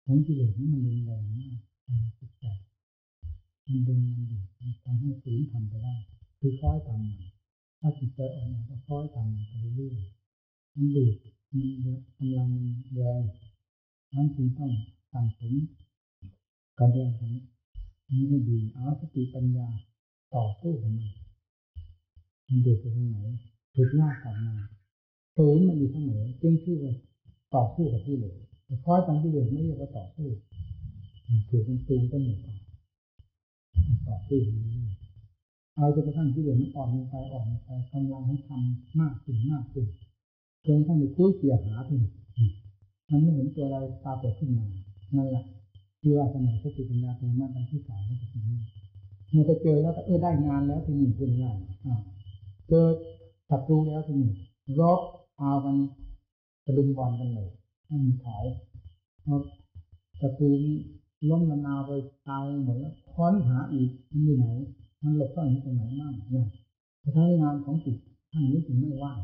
ของกิเลสนี่มันรุนแรงมาก ในจิตใจมันดึงมันดูดมันทำให้ฝืนทำไปได้คือคล้อยทำมันถ้าจิตใจอ่อนแอก็คล้อยทำมันไปเรื่อยๆมันดูดมันกำลังมันแรงนั้นจึงต้องสั่งสมการเรียนของนี้ให้ดีเอาสติปัญญาต่อสู้กับมันดูดไปทางไหนถูกหน้ากลับมาฝืนมันอยู่เสมอจึงชื่อว่าต่อสู้กับที่เหลือแต่คล้อยตามที่เหลือไม่เรียกว่าต่อสู้ถูกมันจูงจมูกต่อสู้ไปเรื่อยๆเอาจนกระทั่งที่เหลือมันอ่อนลงไปกำลังของทำมากขึ้นจนกระทั่งในคุ้ยเกี่ยหาถึงมันไม่เห็นตัวอะไรปรากฏขึ้นมานั่นแหละที่ว่าสมัยสติปัญญาเป็นมาตรที่สามให้ถึงนี้เมื่อไปเจอแล้วก็ได้งานแล้วที่นี่พูดง่ายเจอศัตรูแล้วที่นี่รบเอากันตะลุมบอลกันเลยไม่มีถอยเพราะศัตรูล้มละนาวไปตายหมดแล้วค้นหาอีกมันอยู่ไหนมันหลบซ่อนอยู่ตรงไหนมั่งเนี่ยใช้งานของจิตท่านนี้ถึงไม่ว่าง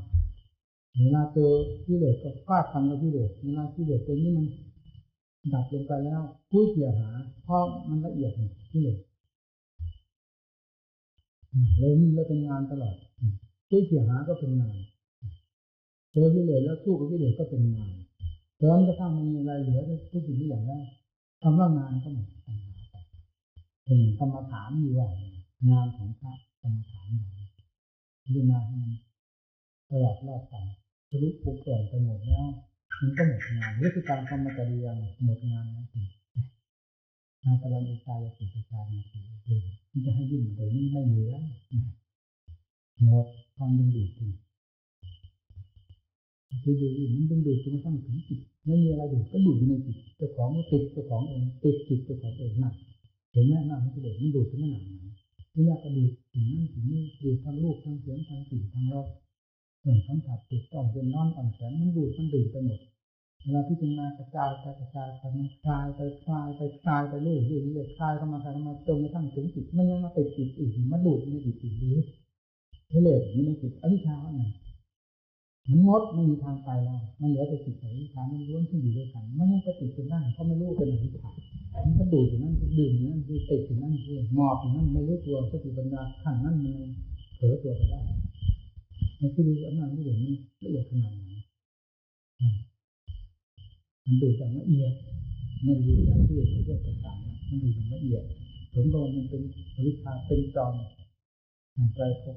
เวลาเจอกิเลสก็ฟาดฟันกับกิเลสเวลากิเลสตัวนี้มันดับลงไปแล้วผู้เกี่ยหาเพราะมันละเอียดกิเลสเลยนี่เลยเป็นงานตลอดผู้เกี่ยหาก็เป็นงานเจอกิเลสแล้วสู้กับกิเลสก็เป็นงานจนกระทั่งมันมีอะไรเหลือทุกสิ่งทุกอย่างแล้วคำว่างานก็หมดปัญหาไปเป็นกรรมฐานอยู่ว่างานของพระกรรมฐานเราพิจารณาให้มันตลอดรอดฝั่งทะลุปุบปล่อยไปหมดแล้วมันก็หมดงานวิธีการกรรมจริยาหมดงานแล้วจริงงานตลอดกายสิทธิการงานที่จะให้ยิ่งแต่นี้ไม่มีแล้วหมดความดึงดูดจริงคือดูดิมันดึงดูดจนกระทั่งถึงจิตไม่มีอะไรดูดก็ดูดอยู่ในจิตเจ้าของมันติดเจ้าของเองติดจิตเจ้าของเองนั่นเห็นไหมนั่นมันเลยมันดูดถึงขนาดไหนนี่แหละก็ดูดสิ่งนั้นสิ่งนี้ดูดทั้งรูปทั้งเสียงทั้งกลิ่นทั้งรสเรื่องสัมผัสถูกต้องเป็นนอนอ่อนแข็งมันดูดมันดื่มไปหมดเวลาพิจารณากระจายไปมันคลายไปคลายไปเรื่อยคลายเข้ามาจนกระทั่งถึงจิตมันยังมาติดจิตอีกมันดูดในจิตอีกดูนี่เลยนี่ในจิตอวิชชาว่าไงมันงดไม่มีทางไปแล้วมันเหลือแต่จิตกับวิชามันล้วนที่อยู่ด้วยกันมันยังไปติดจนได้เพราะไม่รู้เป็นอวิชชามันก็ดูดอยู่นั่นดื่มอยู่นั่นติดอยู่นั่นหมอบอยู่นั่นไม่รู้ตัวสติปัญญาขั้นนั้นมันเผลอตัวไปได้ในที่ดูอำนาจที่เห็นมันละเอียดขนาดไหนมันดูอย่างละเอียดไม่ดูอย่างที่เขาเรียกต่างๆมันดูอย่างละเอียดผมก็มันเป็นอวิชชาเป็นจอมใจพบ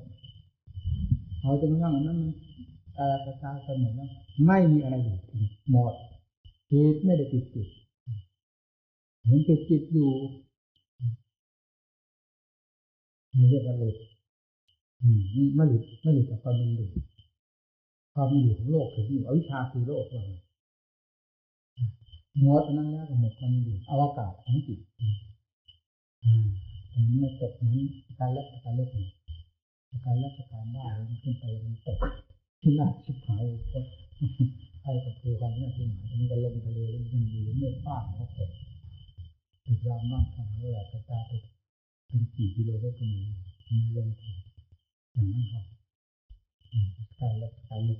เอาจนกระทั่งนั้นมันกระจายไปหมดแล้วไม่มีอะไรอยู่หมดจิตไม่ได้ติดจิตเห็นติดจิตอยู่เรียกว่าหลุดไม่หลุดจากความเป็นอยู่ของโลกถึงอยู่อวิชชาคือโลกว่าหมดนั้นแล้วก็หมดความเป็นอยู่อวกาศของจิตมันไม่ตกเหมือนการละการเลิกการละการบ้ามันขึ้นไปมันตกที่น่าชิบหายก็ใครกับตัวความเนี่ยที่หมายมันก็ลงทะเลมันดีไม่ฟาดเขาคนติดรามากทางแหลกกระจายไปเป็นกี่กิโลได้ตรงนี้มันลงถึงอย่างนั้นครับการละการเลิก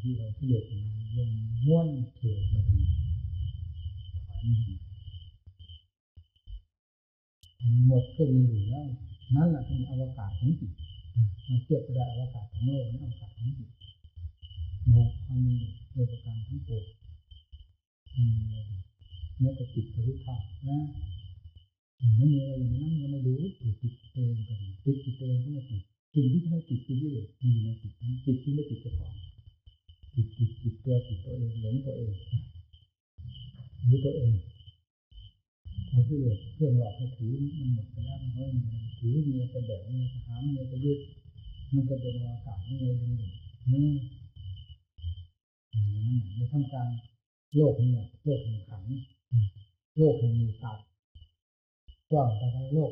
ที่เราที่เด็กลงม้วนเฉยมาถึงถอยหมดขึ้นมันอยู่แล้วนั่นแหละเป็นอวกาศของจิตมาเทียบกับอวกาศของโลกนี่อวกาศของจิตหมดความมีโดยประการทั้งปวงแม้แต่จิตรู้เท่านะไม่มีอะไรอย่างนั้นมันไม่รู้ติดจิตเองก็ดีติดจิตเองก็ไม่ติดสิ่งที่ให้ติดคือกิเลสมีในจิตนั้นจิตที่ไม่ติดเจ้าของจิตตัวเองหลงตัวเองหรือตัวเองพอกิเลสเครื่องหลอกให้ถือมันหมดไปแล้วมันก็ไม่มีถือมีอะไรจะแบกมีอะไรจะหามมีอะไรจะยึดมันก็เป็นอากาศนี่เลยดึงดูดอย่างนั้นในท่ามกลางโลกนี้โลกแห่งขันโลกแห่งมูสัตว์กว้างไปทั้งโลก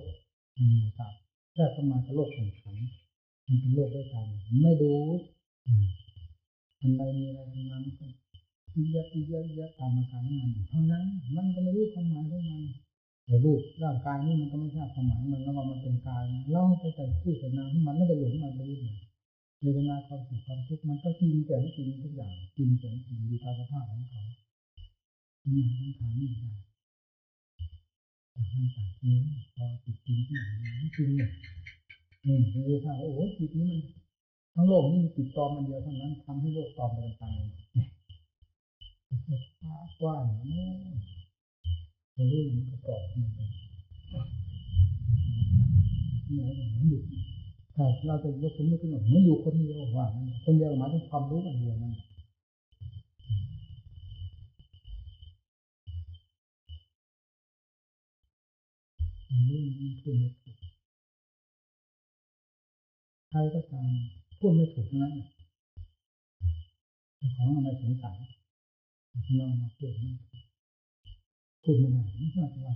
แห่งมูสัตว์แทรกเข้ามากับโลกแห่งขันมันเป็นโลกด้วยกันไม่ดูอันใดมีอะไรทำงานก็เยอะตามอาการของมันเท่านั้นมันก็ไม่รู้ความหมายของมันแต่รูปร่างกายนี่มันก็ไม่ทราบความหมายมันแล้วว่ามันเป็นกายเราไปใส่ชื่อใส่นามของมันแล้วไปหลงมันไปยึดมัน เวทนาความสุขความทุกข์มันก็จริงแต่ไม่จริงทุกอย่างจริงแต่ไม่จริงอยู่ตามสภาพของเขาเนี่ยทั้งฐานนี่อย่างจากนั้นจากนี้พอจิตจริงที่อย่างนี้จริงเนี่ยเลยถ้าโอ้โหจิตนี้มันทั้งโลกนี่มีจิตปลอมมันเดียวเท่านั้นทำให้โลกปลอมไปต่างๆกว้างเนี่ยเรารู้มันก็ปลอมเนี่ยเหมือนอยู่ถ้าเราจะยกสมมติขึ้นมาเหมือนอยู่คนเดียวว่างั้นคนเดียวหมายถึงความรู้อันเดียวนั่นมันรู้มันพูดไม่ถูกใครก็ตามพูดไม่ถูกนั้นของอะไรสงสัยเรามาพูดไม่ได้ไม่ทราบว่า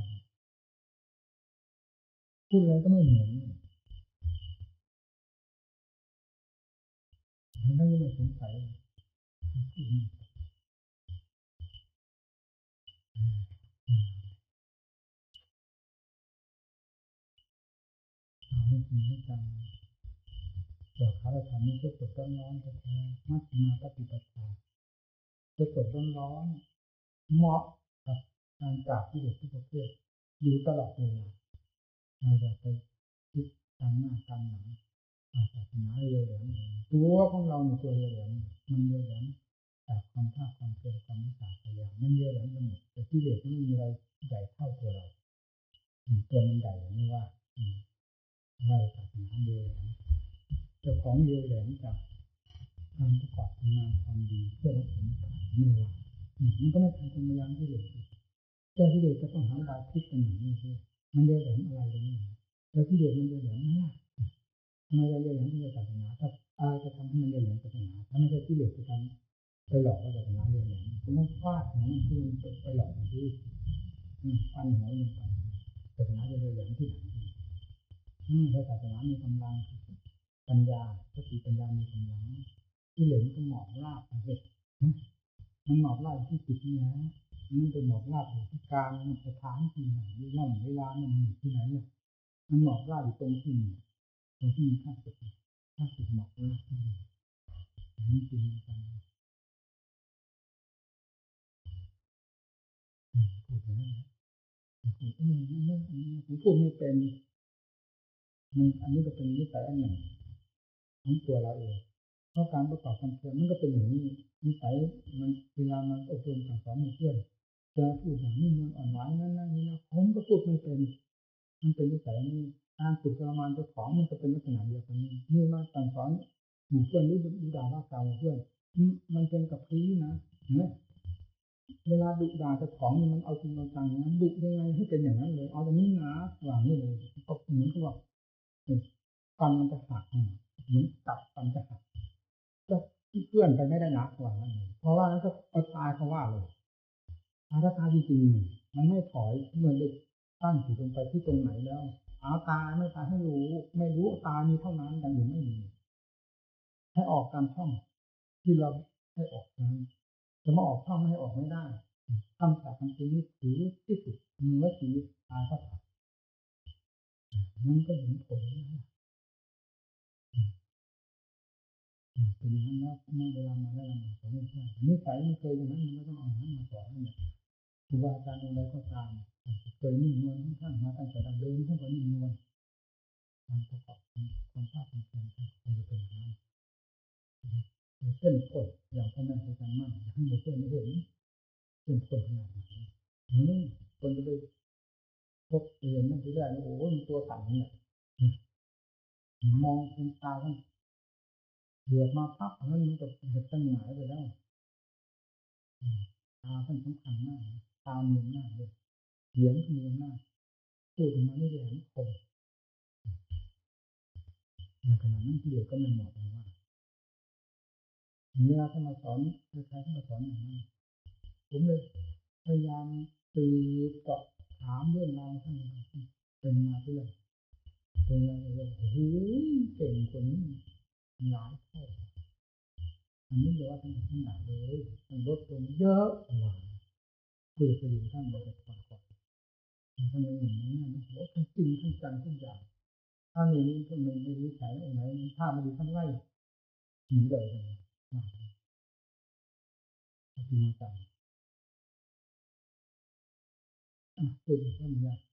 พูดอะไรก็ไม่เหมือนทั้งนั้นยังไม่สงสัยพูดเอาให้จริงให้จังตัวขาเราทำนี่ก็สดร้อนๆแท้ๆมัดมาปฏิบัติธรรมก็สดร้อนๆเหมาะกับการปราบที่เด็กทุกประเภทดูตลอดเวลาเราจะไปคิดตามหน้าตามหลังศาสนาเรียวแหลมตัวของเราในตัวเรียวแหลมมันเรียวแหลมจากความภาคความเพียรความมุ่งมั่นพยายามมันเรียวแหลมไปหมดแต่ที่เด็กไม่มีอะไรใหญ่เท่าตัวเราตัวมันใหญ่ไม่ว่าว่าศาสนาเรียวแหลมเจ้าของเรียวแหลมจากการประกอบงานความดีเพื่อรับผลไม่ว่ามันก็ไม่ทันคนพยายามที่เด็กแต่ที่เด็กก็ต้องหาบาคิดกันอย่างนี้คือมันเรียวแหลมอะไรกันนี่แล้วที่เด็กมันเรียวแหลมไม่ล่ะทำไมเราเรียวแหลมที่ศาสนาถ้าอะไรจะทำให้มันเรียวแหลมศาสนาถ้าไม่ใช่ที่เด็กจะทำไปหลอกว่าศาสนาเรียวแหลมคุณต้องฟาดหัวมันคือมันไปหลอกมันที่ฟันหัวมันไปศาสนาจะเรียวแหลมที่ไหนถ้าศาสนามีกำลังปัญญาสติปัญญามีกำลังที่เหลือมันก็หมอบราบไปเลยมันหมอบราบที่จิตนี่นะมันเป็นหมอบราบอยู่ที่กลางมันสถานที่ไหนนั่นเวลามันอยู่ที่ไหนเนี่ยมันหมอบราบอยู่ตรงที่มีข้าศึกหมอบราบนี่จริงมันพูดอย่างนั้นพูดนั่นผมพูดไม่เป็นมันอันนี้ก็เป็นนิสัยอันหนึ่งของตัวเราเองเพราะการประกอบความเพียรมันก็เป็นอย่างนี้นิสัยมันเวลามันอบรมสั่งสอนเพื่อนจะพูดอย่างนี้มันอ่อนหวานนั่นนี่นะผมก็พูดไม่เป็นมันเป็นนิสัยนี้การฝึกทรมานเจ้าของมันก็เป็นลักษณะเดียวกันนี่มาสั่งสอนหมู่เพื่อนหรือด่าว่ากล่าวเพื่อนมันเป็นกับพีนะเนี่ยเวลาดุด่าเจ้าของนี่มันเอาจริงเอาจังนะดุยังไงให้เป็นอย่างนั้นเลยเอาอย่างนี้นะหลังนี้เลยก็เหมือนกับว่าฟันมันจะหักเหมือนตับฟันจะหักก็เพื่อนไปไม่ได้นะหลังนั้นเพราะว่านั้นก็เอาตายเขาว่าเลยถ้าตายจริงๆมันไม่ถอยเหมือนเด็กตั้งจิตลงไปที่ตรงไหนแล้วเอาตายไม่ตายให้รู้ไม่รู้ตายมีเท่านั้นอย่างอื่นไม่มีให้ออกตามช่องที่เราให้ออกนั้นจะมาออกช่องไม่ให้ออกไม่ได้คำสาปคำนี้ถือที่สุดเหนือชีวิตตายก็ตายมันก็เห็นผลนะเป็นอย่างนั้นแล้วเมื่อเวลามาแล้วเราสอนไม่ใช่นิสัยมันเคยอย่างนั้นมันก็ต้องเอานั้นมาสอนให้ครูบาอาจารย์อะไรก็ตามเคยนิ่งนวลของท่านมาตั้งแต่ดั้งเดิมท่านก็นิ่งนวลการประกอบความภาคความเพียรท่านควรจะเป็นอย่างนั้นเส้นผลอย่างพ่อแม่ครูอาจารย์มั่นอยากให้หมู่เพื่อนได้เห็นเส้นผลขนาดไหนคนจะไปพบเรียนนั่นที่แรกโอ้โหมันตัวสั่นเนี่ยมองเป็นตาท่านเหลือบมาปั๊บนั้นมันจะตั้งหงายไปแล้วตาท่านสำคัญมากตาเมียนมากเลยเสียงเมียนมากพูดออกมาไม่แหลมคมในขณะนั้นที่เด็กก็ไม่เหมาะนะว่าเวลาท่านมาสอนใครๆท่านมาสอนอย่างนั้นผมเลยพยายามตื่นเจาะถามเรื่องราวท่านเป็นมาเรื่องเป็นอะไรเรื่องโอ้โหเก่งคนนี้หลายเท่าอันนี้เรียกว่าท่านทั้งหลายเลยท่านลดลงเยอะกว่าคุยกับอยู่ท่านมาจากก่อนท่านอย่างนี้นะโอ้โหท่านจริงท่านจังทุกอย่างถ้าในนี้ท่านไม่วิสัยองค์ไหนถ้าไม่ดีท่านไล่ หนีเลยปฏิมาจารย์พูดเรื่องยาก